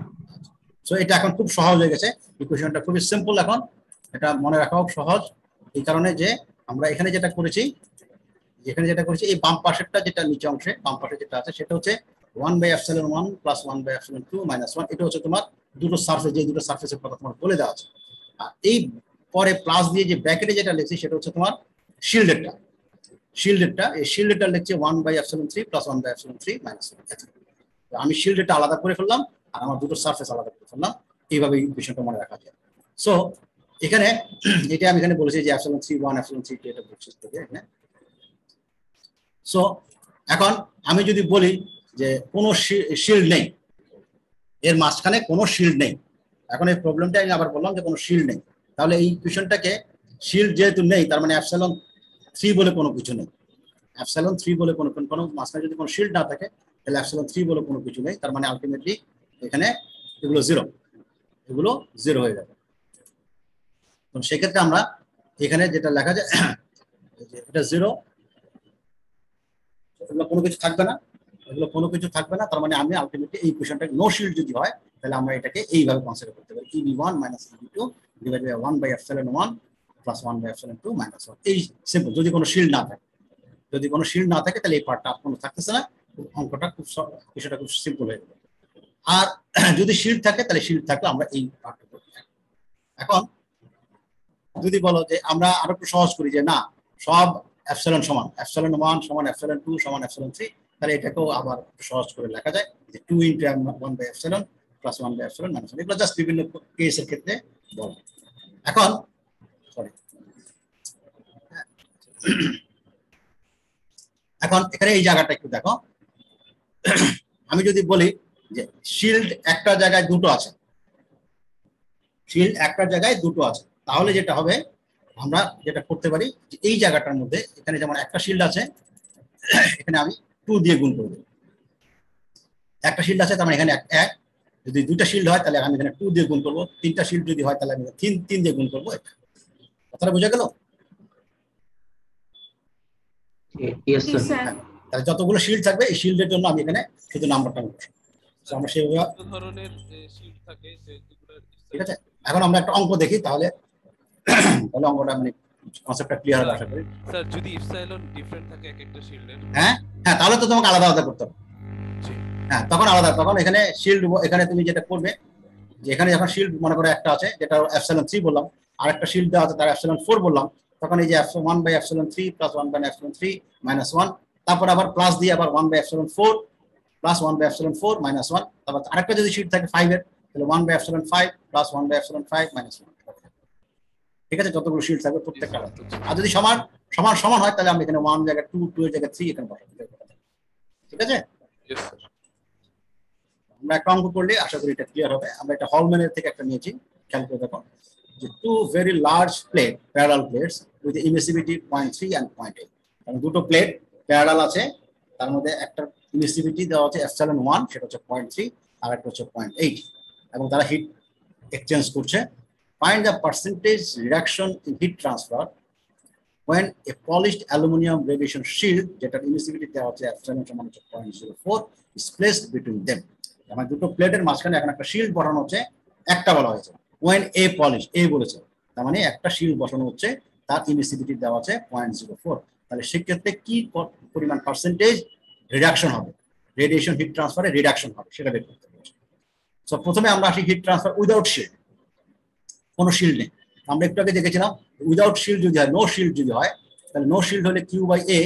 সো এটা এখন খুব সহজ হয়ে গেছে, ইকুয়েশনটা খুবই সিম্পল এখন, এটা মনে রাখাও সহজ। এই কারণে যে আমরা এখানে যেটা করেছি, এই বাম পাশেরটা, যেটা নিচে অংশে বাম পাশে যেটা আছে, সেটা হচ্ছে 1 by epsilon 1 plus 1 by epsilon 2 minus 1। এটা হচ্ছে তোমার দুটো সারফেস, যে দুটো সারফেসের কথা তোমার বলে দেওয়া আছে। আর এই পরে প্লাস দিয়ে যে ব্র্যাকেটে যেটা লিখছি, সেটা হচ্ছে তোমার শিল্ডেরটা। এই শিল্ডেরটা লিখছে 1 by epsilon 3 plus 1 by epsilon 3 minus 1। আমি শিল্ডেরটা আলাদা করে ফেললাম, আর আমার দুটো সারফেস আলাদা করে ফেললাম, এইভাবে ইকুয়েশনটা মনে রাখা যায়। সো এখানে এটা আমি এখানে বলেছি যে এপসাইলন 3 1 এপসাইলন 3 2 এটা বলছি এখানে। সো এখন আমি যদি বলি যে কোনো শিল্ড নেই, এর মাঝখানে কোনো শিল্ড নেই, এখন এই প্রবলেমটা আমি আবার বললাম যে কোনো শিল্ড নেই, তাহলে এই ইকুয়েশনটাকে শিল্ড যেহেতু নেই, তার মানে এপসাইলন 3 বলে কোনো কিছু নেই। এপসাইলন 3 বলে কোনো মাঝখানে যদি কোনো শিল্ড না থাকে, তাহলে এপসাইলন 3 বলে কোনো কিছু নেই, তার মানে আলটিমেটলি এখানে এগুলো জিরো হয়ে যাবে। তো সেক্ষেত্রে আমরা এখানে যেটা লেখা যায়, এটা জিরো, এগুলো কোনো কিছু থাকবে না, তার মানে আমি আলটিমেটলি এই ইকুয়েশনটা নো শিল্ড যদি হয়, তাহলে আমরা এটাকে এইভাবে কনসিডার করতে পারি, EB1 minus EB2 divided by 1 by epsilon 1 plus 1 by epsilon 2 minus 1। এই সিম্পল। যদি কোনো শিল্ড না থাকে, যদি কোনো শিল্ড না থাকে তাহলে এই পার্টটা কোনো থাকতেছে না, অঙ্কটা খুব বিষয়টা খুব সিম্পল হয়ে যাবে। আর যদি শিল্ড থাকে তাহলে শিল্ড থাকলে আমরা এই পার্টটা করতে থাকি। এখন যদি বলো যে আমরা আরো একটু সহজ করি যে না সব এপসিলন সমান, এপসিলন 1 সমান এপসিলন 2 সমান এপসিলন 3, তাহলে এটাকেও আবার সহজ করে লেখা যায় যে 2 into 1 by epsilon plus 1 by epsilon minus 1। এগুলো জাস্ট বিভিন্ন কেসের ক্ষেত্রে বলা। এখন সরি, এখন এখানে এই জায়গাটা একটু দেখো। আমি যদি বলি যে শিল্ড একটা জায়গায় দুটো আছে, শিল্ড একটা জায়গায় দুটো আছে, তাহলে যেটা হবে আমরা যেটা করতে পারি যে এই জায়গাটার মধ্যে এখানে যেমন একটা শিল্ড আছে, এখানে আমি 2 দিয়ে গুণ করব। একটা শিল্ড আছে তার মানে এখানে 1, যদি দুইটা শিল্ড হয় তাহলে আমি এখানে 2 দিয়ে গুণ করব, তিনটা শিল্ড যদি হয় তাহলে আমি 3 দিয়ে গুণ করব। কথাটা বোঝা গেল? Yes, sir. তাহলে যতগুলো শিল্ড থাকবে এই শিল্ডের জন্য আমি এখানে শুধু নাম্বারটা বসাবো। আমরা সেভাবে ধরনের শিল্ড থাকে যেগুলো, ঠিক আছে। এখন আমরা একটা অঙ্ক দেখি, তাহলে তাহলে অঙ্কটা মানে কনসেপ্টটা ক্লিয়ার হবে আশা করি। স্যার যদি ইপসাইলন ডিফারেন্ট থাকে এক একটা শিল্ডের, হ্যাঁ হ্যাঁ, তাহলে তো তোমাকে আলাদা আলাদা করতে হবে। হ্যাঁ তখন আলাদা, তখন এখানে শিল্ড, এখানে তুমি যেটা করবে যে এখানে যখন শিল্ড মনে করো একটা আছে যেটা এপসিলন 3 বললাম, আর একটা শিল্ড দেওয়া আছে তার এপসিলন 4 বললাম, তখন এই যে 1 by epsilon 3 plus 1 by epsilon 3 minus 1, তারপর আবার প্লাস দিয়ে আবার 1 by epsilon 4 plus 1 by epsilon 4 minus 1, তারপর আরেকটা যদি শিল্ড থাকে 5 এর তাহলে 1 by epsilon 5 plus 1 by epsilon 5 minus 1। ঠিক আছে, যতগুলো শিল্ড থাকবে প্রত্যেকটা। আর যদি সমান সমান সমান হয় তাহলে আমরা এখানে 1 জায়গায় 2, 2 এর জায়গায় 3 এখানে বসাবো। ঠিক আছে, আমরা একটা অঙ্ক করলে আশা করি এটা ক্লিয়ার হবে। আমরা এটা হলম্যানের থেকে একটা নিয়েছি, খেয়াল করে দেখো যে 2 very large plate parallel plates with emissivity 0.3 and 0.8। মানে দুটো প্লেট প্যারালাল আছে, তার মধ্যে একটা ইমিসিভিটি দেওয়া আছে এপসিলন 1, সেটা হচ্ছে 0.3, আর একটা হচ্ছে 0.8, এবং তারা হিট এক্সচেঞ্জ করছে। Find the percentage reduction in heat transfer when a polished aluminum radiation shield যেটার ইমিসিভিটি দেওয়া আছে এপসিলন সমান হচ্ছে 0.04 is placed between them। মানে দুটো প্লেটের মাঝখানে এখন একটা শিল্ড বসানো হচ্ছে, একটা বলা হয়েছে when a polish, a বলেছে, তার মানে একটা শিল্ড বসানো হচ্ছে, তার ইমিসিভিটি দেওয়া আছে 0.04। তাহলে সেক্ষেত্রে কি পরিমাণ পার্সেন্টেজ রিডাকশন হবে, রেডিয়েশন হিট ট্রান্সফারে রিডাকশন হবে সেটা বের করতে হবে। সো প্রথমে আমরা আসি হিট ট্রান্সফার উইদাউট শিল্ড, কোনো শিল্ড নেই। আমরা একটু আগে দেখেছিলাম উইদাউট শিল্ড যদি হয়, নো শিল্ড যদি হয়, তাহলে নো শিল্ড হলে Q by A,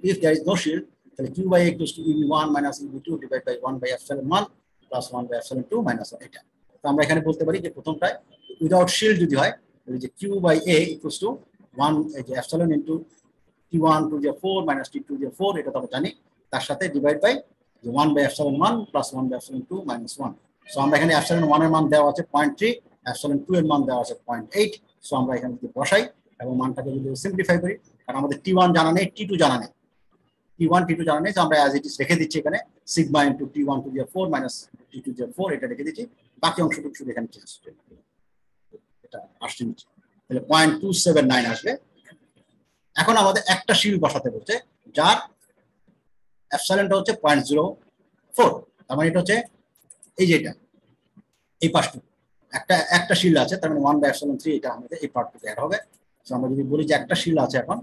if there is no shield তাহলে Q by A equals to EB1 minus EB2 divide by 1 by epsilon 1 plus 1 by epsilon 2 minus 1। এটা তো আমরা এখানে বলতে পারি যে প্রথমটায় উইদাউট শিল্ড যদি হয় তাহলে যে Q by A equals to 1 এই যে epsilon into T1 to the 4 minus T2 to the 4, এটা তো আমরা জানি, তার সাথে divide by 1 by epsilon 1 plus 1 by epsilon 2 minus 1। So আমরা এখানে এপসিলন 1 এর মান দেওয়া আছে 0.3, এপসিলন 2 এর মান দেওয়া আছে 0.8। সো আমরা এখানে যদি বসাই এবং মানটাকে যদি সিম্পলিফাই করি, কারণ আমাদের T1 জানা নেই, T2 জানা নেই, T1 T2 জানা নেই, তো আমরা অ্যাজ ইট ইজ রেখে দিচ্ছি এখানে sigma into T1 to the 4 minus T2 to the 4, এটা রেখে দিচ্ছি, বাকি অংশটুকু শুধু এখানে চেঞ্জ করে এটা আসছে নিচে, তাহলে 0.279 আসবে। এখন আমাদের একটা শিল্ড বসাতে বলছে যার এপসিলনটা হচ্ছে 0.04, তার মানে এটা হচ্ছে এই যে এটা এই পাশটুকু একটা শিল্ড আছে, তার মানে 1 বাই এপসিলন 3, এটা আমাদের এই পার্টটুকু অ্যাড হবে। সো আমরা যদি বলি যে একটা শিল্ড আছে এখন,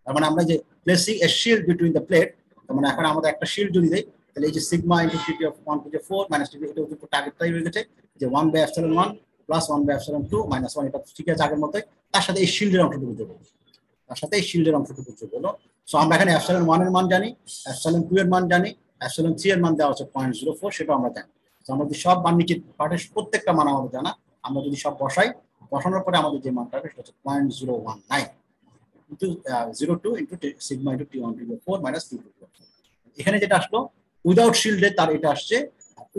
তার মানে আমরা যে placing A shield between the plate, তার মানে এখন আমাদের একটা শিল্ড যদি দেই তাহলে এই যে sigma into T of 1 to the 4 minus T, এটা হচ্ছে টার্গেটটাই হয়ে গেছে যে 1 by epsilon 1 plus 1 by epsilon 2 minus 1, এটা ঠিক আছে আগের মতোই, তার সাথে এই শিল্ডের অংশটুকু যোগ হলো, তার সাথে এই শিল্ডের অংশটুকু যোগ হলো। সো আমরা এখানে এপসিলন 1 এর মান জানি, এপসিলন 2 এর মান জানি, এপসিলন 3 এর মান দেওয়া হচ্ছে 0.04, সেটাও আমরা জানি। সো আমরা যদি সব মান নিচে পার্টের প্রত্যেকটা মান আমাদের জানা, আমরা যদি সব বসাই, বসানোর পরে আমাদের যে মানটা হবে সেটা হচ্ছে 0.019 into 02 into sigma into T1 to the 4 minus T2 to the 4। এখানে যেটা আসলো উইদাউট শিল্ডে তার এটা আসছে,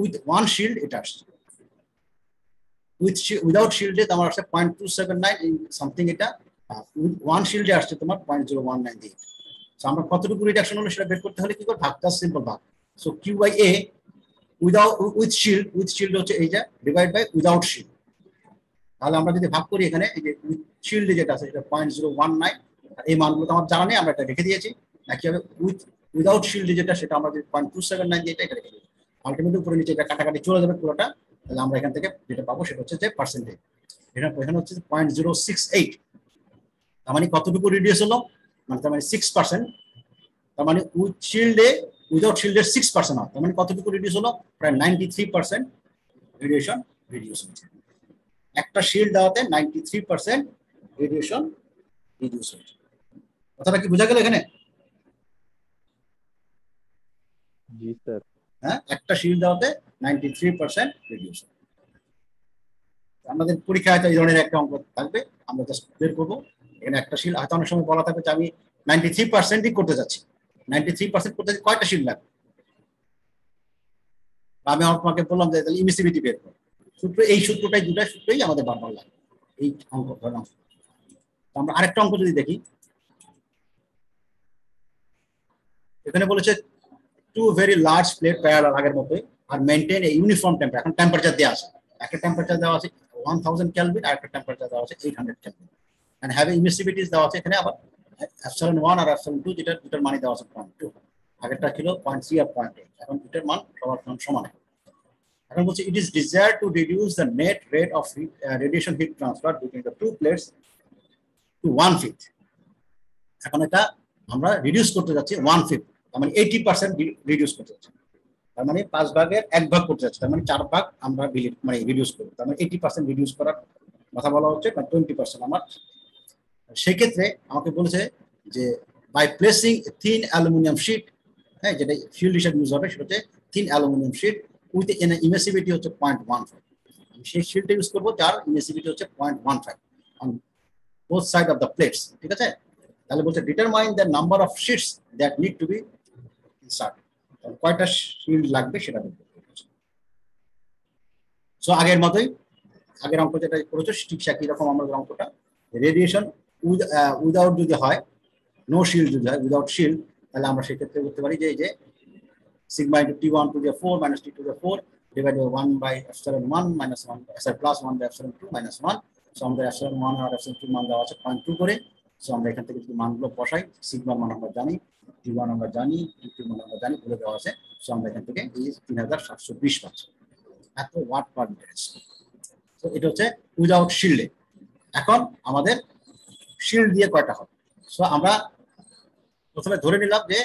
উইথ ওয়ান শিল্ড এটা আসছে, উইদাউট শিল্ডে তোমার আসছে 0.279 সামথিং, এটা উইথ ওয়ান শিল্ডে আসছে তোমার 0.019 দিয়ে। সো আমরা কতটুকু রিডাকশন হলো সেটা বের করতে হলে কি করে ভাগ, জাস্ট সিম্পল ভাগ। So Q by A without with shield হচ্ছে এই যে ডিভাইড বাই উইদাউট শিল্ড, তাহলে আমরা যদি ভাগ করি এখানে এই যে উইথ শিল্ডে যেটা আছে এটা 0.019, এই মানগুলো তো আমার জানা নেই, আমরা এটা রেখে দিয়েছি। একইভাবে উইদাউট শিল্ডে যেটা সেটা আমরা যদি 0.279 দিয়ে এটা রেখে দিই, আলটিমেটলি উপরে নিচে এটা কাটাকাটি চলে যাবে পুরোটা, তাহলে আমরা এখান থেকে যেটা পাবো সেটা হচ্ছে যে পার্সেন্টেজ। এখানে হচ্ছে 0.068, তার মানে কতটুকু রিডিউস হলো, মানে তার মানে 6%, তার মানে উইথ শিল্ডে উইদাউট শিল্ডের 6% হয়, তার মানে কতটুকু রিডিউস হলো, প্রায় 93% রেডিয়েশন রিডিউস হচ্ছে। একটা শিল্ড দেওয়াতে 93% রেডিয়েশন রিডিউস হচ্ছে। কথাটা কি বোঝা গেল এখানে? জি স্যার। হ্যাঁ, একটা শিল্ড দেওয়াতে 93% রিডিউস। আমাদের পরীক্ষায় হয়তো এই ধরনের একটা অঙ্ক থাকবে, আমরা জাস্ট বের করবো। এখানে একটা শিল্ড হয়তো অনেক সময় বলা থাকবে যে আমি 93%ই করতে যাচ্ছি, 93% করতে কয়টা শিল্ড লাগবে, আমি তোমাকে বললাম যে তাহলে ইমিসিভিটি বের করো, সূত্র এই সূত্রটাই, দুটা সূত্রই আমাদের বারবার লাগবে এই অঙ্ক ধরনের অঙ্ক। আমরা আরেকটা অঙ্ক যদি দেখি, এখানে বলেছে two very large plate parallel, আগের মতোই, আর মেইনটেইন এ ইউনিফর্ম টেম্পারেচার। এখন টেম্পারেচার দেওয়া আছে, একটা টেম্পারেচার দেওয়া আছে 1000 কেলভিন, আর একটা টেম্পারেচার দেওয়া আছে 800 কেলভিন, এন্ড হ্যাভ ইমিসিভিটিস দেওয়া আছে এখানে আবার এপসিলন 1 আর এপসিলন 2, যেটা দুটার মানই দেওয়া আছে 0.2, আগেরটা ছিল 0.3 আর 0.8, এখন দুটার মান সবার সমান। এখন বলছে it is desired to reduce the net rate of radiation heat transfer between the two plates to 1/5। এখন এটা আমরা রিডিউস করতে যাচ্ছি 1/5, তার মানে 80% রিডিউস করতে যাচ্ছি, তার মানে 5 ভাগের 1 ভাগ করতে যাচ্ছি, তার মানে 4 ভাগ আমরা মানে রিডিউস করবো, তার মানে 80% রিডিউস করার কথা বলা হচ্ছে, 20% আমার। সেক্ষেত্রে আমাকে বলেছে যে by placing thin aluminium sheet, হ্যাঁ, যেটা শিল্ড হিসেবে ইউজ হবে, সেটা হচ্ছে thin aluminium sheet with emissivity হচ্ছে 0.15, সেই শিল্ডটা ইউজ করবো যার ইমিসিভিটি হচ্ছে 0.15 on both side of the plates, ঠিক আছে? তাহলে বলছে determine the number of sheets that need to be insert, কয়টা শিল্ড লাগবে সেটা বলতে। সো আগের মতোই, আগের অঙ্ক যেটা করেছো ঠিক একই রকম আমরা অঙ্কটা, রেডিয়েশন উইদাউট যদি হয়, নো শিল্ড যদি হয়, উইদাউট শিল্ড, তাহলে আমরা সেক্ষেত্রে করতে পারি যে এই যে sigma into T1 to the 4 minus T to the 4 divided by 1 by epsilon 1 minus 1 plus 1 by epsilon 2 minus 1. So আমরা epsilon 1 আর epsilon 2 মান দেওয়া আছে 0.2 করে। সো আমরা এখান থেকে যদি মানগুলো বসাই, সিগমার মান আমরা জানি, T1 আমরা জানি, T2 মান আমরা জানি, বলে দেওয়া আছে। সো আমরা এখান থেকে এই 3720 পাচ্ছি, এত ওয়াট পার মিটার। তো এটা হচ্ছে উইদাউট শিল্ডে। এখন আমাদের শিল্ড দিয়ে কয়টা হবে? সো আমরা প্রথমে ধরে নিলাম যে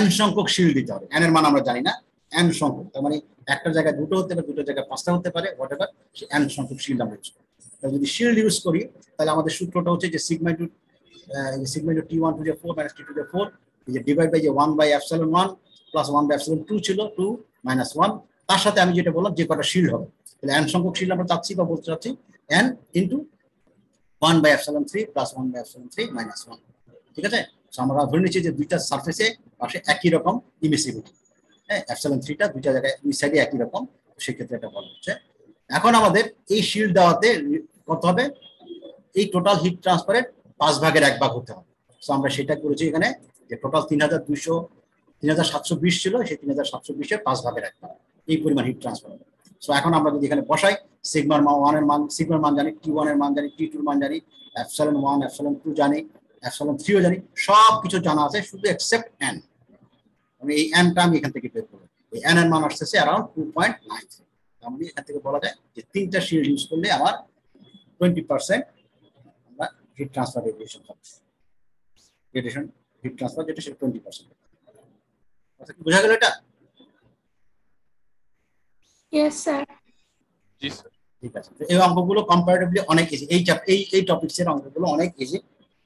n সংখ্যক শিল্ড দিতে হবে, n এর মান আমরা জানি না, n সংখ্যক, তার মানে একটা জায়গায় দুটো হতে পারে, দুটো জায়গায় পাঁচটা হতে পারে, হোয়াটএভার, সে n সংখ্যক শিল্ড আমরা ইউজ করি। তাহলে যদি শিল্ড ইউজ করি, তাহলে আমাদের সূত্রটা হচ্ছে যে sigma into T1 to the 4 minus T to the 4, এই যে ডিভাইড বাই যে 1 by epsilon 1 plus 1 by epsilon 2 ছিল 2 minus 1, তার সাথে আমি যেটা বললাম যে কটা শিল্ড হবে, তাহলে n সংখ্যক শিল্ড আমরা চাচ্ছি বা বলতে চাচ্ছি n into 1 by epsilon 3 plus 1 by epsilon 3 minus 1, ঠিক আছে? আমরা ধরে নিচ্ছি যে দুইটা সারফেসে পাশে একই রকম ইমিসিভিটি, হ্যাঁ, এপসিলন 3টা দুইটা জায়গায় দুই সাইডে একই রকম, সেক্ষেত্রে এটা বলা হচ্ছে। এখন আমাদের এই শিল্ড দেওয়াতে কত হবে, এই টোটাল হিট ট্রান্সফারের 5 ভাগের 1 ভাগ হতে হবে। সো আমরা সেটা করেছি এখানে, যে টোটাল 3720 ছিল, সেই 3720 এর 5 ভাগের 1 ভাগ, এই পরিমাণ হিট ট্রান্সফার হবে। সো এখন আমরা যদি এখানে বসাই, সিগমার মান 1 এর মান, সিগমার মান জানি, T1 এর মান জানি, T2 এর মান জানি, এপসিলন 1 এপসিলন 2 জানি, এপসিলন 3 ও জানি, সব কিছু জানা আছে শুধু এক্সেপ্ট n। আমি এই n টা আমি এখান থেকে বের করব, এই n এর মান আসছে अराउंड 2.93। আমি এখান থেকে বলা যায় যে তিনটা শিল্ড ইউজ করলে আমার 20% আমরা হিট ট্রান্সফার রেডিয়েশন পাবো, রেডিয়েশন হিট ট্রান্সফার যেটা সেটা 20%। আচ্ছা, কি বোঝা গেল এটা? Yes, sir. জি স্যার। ঠিক আছে, এই অঙ্কগুলো কম্পারেটিভলি অনেক ইজি, এই টপিকসের অঙ্কগুলো অনেক ইজি,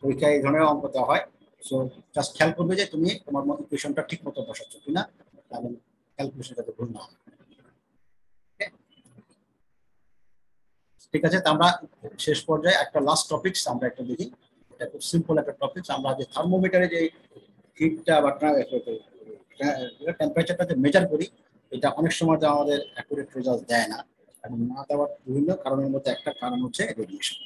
পরীক্ষায় এই ধরনের অঙ্ক দেওয়া হয়। সো জাস্ট খেয়াল করবে যে তুমি তোমার ইকুয়েশনটা ঠিক মতো বসাচ্ছ কিনা, এবং ক্যালকুলেশন যাতে ভুল না হয়। ঠিক আছে, তো আমরা শেষ পর্যায়ে একটা লাস্ট টপিকস আমরা একটা দেখি, এটা খুব সিম্পল একটা টপিকস। আমরা যে থার্মোমিটারে যে হিটটা বা টেম্পারেচারটা যে মেজার করি, এটা অনেক সময় আমাদের অ্যাকুরেট রেজাল্ট দেয় না, এবং না দেওয়ার বিভিন্ন কারণের মধ্যে একটা কারণ হচ্ছে রেডিয়েশন।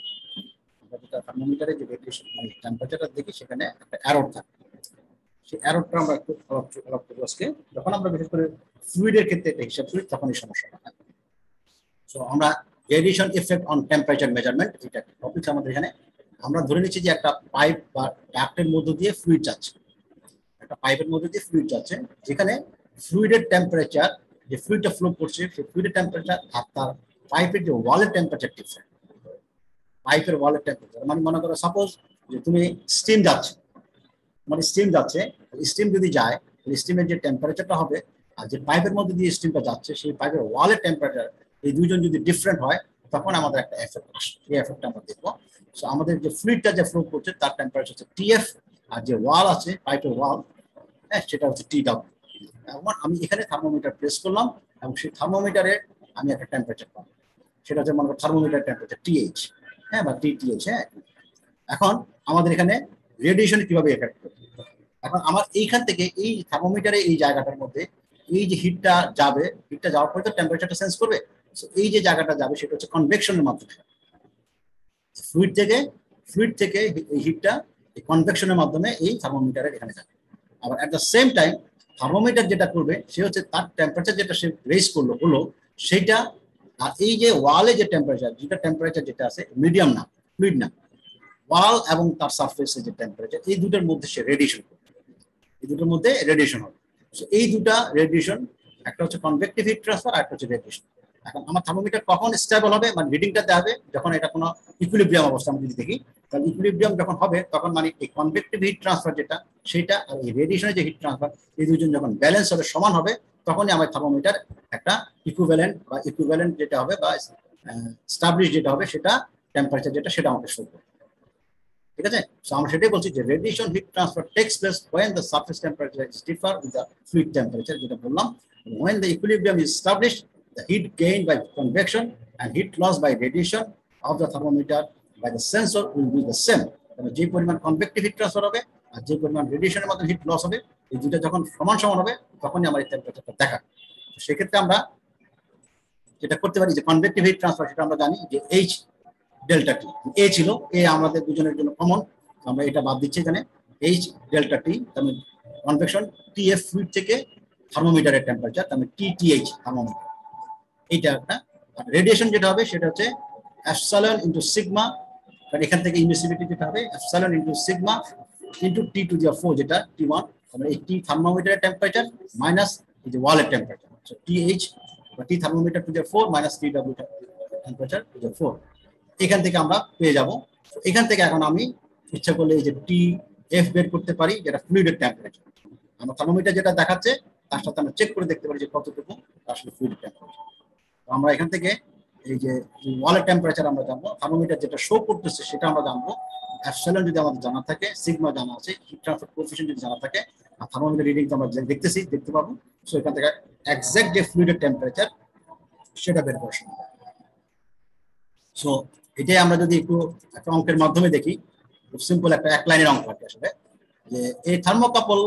আমরা যেটা থার্মোমিটারে যে রেডিয়েশন মানে টেম্পারেচারটা দেখি, সেখানে একটা এরর থাকে, সেই এররটা আমরা একটু আলাপ করবো আজকে। যখন আমরা বিশেষ করে ফ্লুইডের ক্ষেত্রে এটা হিসাব করি, তখন এই সমস্যাটা হয়। সো আমরা radiation effect on temperature measurement, এটা একটা টপিক আমাদের এখানে। আমরা ধরে নিচ্ছি যে একটা পাইপ বা ডাক্টের মধ্য দিয়ে ফ্লুইড যাচ্ছে, একটা পাইপের মধ্যে দিয়ে ফ্লুইড যাচ্ছে, যেখানে ফ্লুইডের টেম্পারেচার, যে ফ্লুইডটা ফ্লো করছে, সেই ফ্লুইডের টেম্পারেচার আর তার পাইপের যে ওয়ালের টেম্পারেচার ডিফারেন্ট। পাইপের ওয়ালের টেম্পারেচার। মানে মনে করো সাপোজ যে তুমি স্টিম যাচ্ছে, মানে স্টিম যাচ্ছে, স্টিম যদি যায় স্টিমের যে টেম্পারেচারটা হবে আর যে পাইপের মধ্যে দিয়ে স্টিমটা যাচ্ছে সেই পাইপের ওয়ালের টেম্পারেচার এই দুইজন যদি ডিফারেন্ট হয় তখন আমাদের একটা এফেক্ট আসে, এই এফেক্টটা আমরা দেখবো। সো আমাদের যে ফ্লুইডটা যে ফ্লো করছে তার টেম্পারেচার হচ্ছে টিএফ, আর যে ওয়াল আছে পাইপের ওয়াল, হ্যাঁ, সেটা হচ্ছে টিডব্লিউ। এখন আমি এখানে থার্মোমিটার প্রেস করলাম এবং সেই থার্মোমিটারে আমি একটা টেম্পারেচার পাবো, সেটা হচ্ছে মনে করো থার্মোমিটার টেম্পারেচার টিএইচ, হ্যাঁ, বা টিটিএইচ। হ্যাঁ, এখন আমাদের এখানে রেডিয়েশন কিভাবে এফেক্ট করে। এখন আমার এইখান থেকে এই থার্মোমিটারে এই জায়গাটার মধ্যে এই যে হিটটা যাবে, হিটটা যাওয়ার পরে তো টেম্পারেচারটা সেন্স করবে। এই যে জায়গাটা যাবে সেটা হচ্ছে কনভেকশনের মাধ্যমে, ফ্লুইড থেকে এই হিটটা কনভেকশনের মাধ্যমে এই থার্মোমিটারের এখানে যাবে। আবার at the same time thermometer যেটা করবে সে হচ্ছে তার টেম্পারেচার যেটা সে রেজ হলো সেইটা, আর এই যে ওয়ালে যে টেম্পারেচার যেটা আছে মিডিয়াম না, ফ্লুইড না, ওয়াল এবং তার সারফেসে যে টেম্পারেচার এই দুটোর মধ্যে সে রেডিয়েশন করবে, এই দুটোর মধ্যে রেডিয়েশন হবে। এই দুটা রেডিয়েশন, একটা হচ্ছে কনভেক্টিভ হিট ট্রান্সফার আর একটা হচ্ছে রেডিয়েশন। এখন আমার থার্মোমিটার কখন স্টেবল হবে, মানে রিডিংটা দেওয়া যখন এটা কোনো ইকুইলিব্রিয়াম অবস্থা আমরা যদি দেখি, তাহলে ইকুইলিব্রিয়াম যখন হবে তখন মানে এই কনভেক্টিভ হিট ট্রান্সফার যেটা সেটা আর এই রেডিয়েশনের যে হিট ট্রান্সফার এই দুজন যখন ব্যালেন্স হবে, সমান হবে, তখনই আমার থার্মোমিটার একটা ইকুইভ্যালেন্ট যেটা হবে বা স্টাবলিশ যেটা হবে সেটা টেম্পারেচার যেটা সেটা আমাকে শো করবে। ঠিক আছে, সো আমরা সেটাই বলছি যে radiation heat transfer tax place when the surface temperature is differ with the fluid temperature, যেটা বললাম। when the equilibrium is established, the heat gained by convection and heat loss by radiation of the thermometer by the sensor will be the same. মানে যে পরিমাণ convective heat transfer হবে আর যে পরিমাণ রেডিয়েশনের মধ্যে হিট লস হবে এই দুটো যখন সমান হবে তখনই আমার এই টেম্পারেচারটা দেখা। সেক্ষেত্রে আমরা যেটা করতে পারি যে কনভেক্টিভ হিট ট্রান্সফার সেটা আমরা জানি যে এইচ ডেল্টা টি, এ ছিল, এ আমাদের দুজনের জন্য কমন, আমরা এটা বাদ দিচ্ছি এখানে, এইচ ডেল্টা টি মানে কনভেকশন, টিএফ ফ্লুইড থেকে থার্মোমিটারের টেম্পারেচার তার মানে টিটিএইচ থার্মোমিটার, এইটা একটা। রেডিয়েশন যেটা হবে সেটা হচ্ছে এপসাইলন ইনটু সিগমা, কারণ এখান থেকে ইমিসিভিটি যেটা হবে epsilon into sigma into T two the 4 যেটা টি1, তাহলে এই টি থার্মোমিটারের টেম্পারেচার মাইনাস এই যে ওয়ালের টেম্পারেচার, সো টিএইচ বা T thermometer to the 4 minus TW temperature to the 4, এখান থেকে আমরা পেয়ে যাব। এখান থেকে এখন আমি ইচ্ছা করলে এই যে টি এফ বের করতে পারি যেটা ফ্লুইডের টেম্পারেচার, আমার থার্মোমিটার যেটা দেখাচ্ছে তার সাথে আমরা চেক করে দেখতে পারি যে কতটুকু আসলে ফ্লুইডের টেম্পারেচার। তো আমরা এখান থেকে এই যে ওয়ালের টেম্পারেচার আমরা জানবো, থার্মোমিটার যেটা শো করতেছে সেটা আমরা জানবো, এপসাইলন যদি আমাদের জানা থাকে, সিগমা জানা আছে, হিট ট্রান্সফার কোএফিশিয়েন্ট যদি জানা থাকে, আর থার্মোমিটার রিডিং তো আমরা দেখতে পাবো। সো এখান থেকে এক্সাক্ট যে ফ্লুইডের টেম্পারেচার সেটা বের করা সম্ভব। সো এটাই আমরা যদি একটু একটা অঙ্কের মাধ্যমে দেখি, খুব সিম্পল একটা এক লাইনের অঙ্ক আছে আসলে, যে এই thermocouple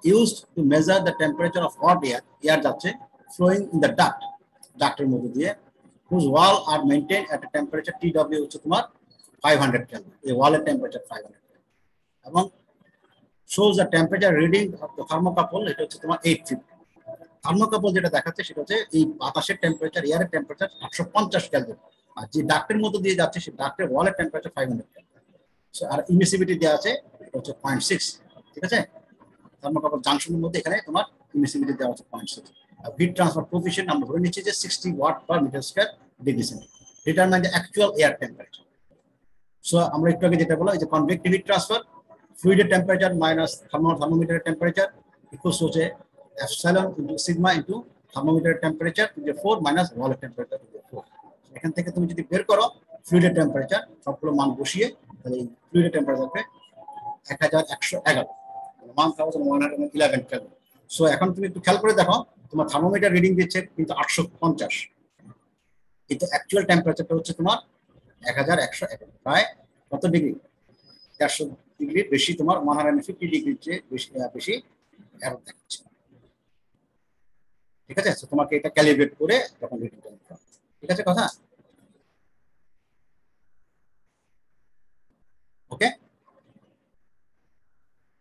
used to measure the temperature of hot air যাচ্ছে ফ্লোয়িং ইন দ্য ডাক্টের মধ্যে দিয়ে, whose wall are maintained at a temperature TW হচ্ছে তোমার 500 Kelvin, এই ওয়ালের টেম্পারেচার 500 Kelvin, এবং shows the temperature reading of the thermocouple এটা হচ্ছে তোমার 850। থার্মোকাপল যেটা দেখাচ্ছে সেটা হচ্ছে এই বাতাসের টেম্পারেচার, এয়ারের টেম্পারেচার 850 কেলভিন, আর যে ডাক্টের মধ্যে দিয়ে যাচ্ছে সেই ডাক্টের ওয়ালের টেম্পারেচার 500 কেলভিন। সো আর ইমিসিভিটি দেওয়া আছে এটা হচ্ছে 0.6। ঠিক আছে, থার্মোকাপল জাংশনের মধ্যে এখানে তোমার ইমিসিভিটি দেওয়া হচ্ছে 0.6। আর হিট ট্রান্সফার কোএফিশিয়েন্ট আমরা ধরে নিচ্ছি যে 60 watt per metre square degree centigrade, determine the actual air temperature. So আমরা একটু আগে যেটা বললাম যে কনভেক্টিভ হিট ট্রান্সফার, ফ্লুইডের টেম্পারেচার মাইনাস থার্মোমিটারের টেম্পারেচার ইকুয়ালস হচ্ছে এপসাইলন ইনটু সিগমা ইনটু থার্মোমিটারের টেম্পারেচার টু দি 4 মাইনাস ওয়ালের টেম্পারেচার টু দি 4। এখান থেকে তুমি যদি বের করো ফ্লুইডের টেম্পারেচার সবগুলো মান বসিয়ে, তাহলে এই ফ্লুইডের টেম্পারেচারকে 1111, 1111 কেলভিন। সো এখন তুমি একটু খেয়াল করে দেখো তোমার থার্মোমিটার রিডিং দিচ্ছে কিন্তু 850, কিন্তু অ্যাকচুয়াল টেম্পারেচারটা হচ্ছে তোমার 1111, প্রায় কত ডিগ্রি, 400 ডিগ্রির বেশি, তোমার 150 ডিগ্রির চেয়ে বেশি এরর দেখাচ্ছে। ঠিক আছে, তো তোমাকে এটা ক্যালিব্রেট করে তখন রিডিংটা নিতে হবে। ঠিক আছে কথা, ওকে?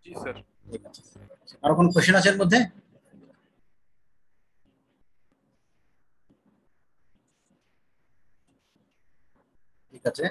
জি স্যার। ঠিক আছে, আর কোনো কোশ্চেন আছে এর মধ্যে? ঠিক আছে।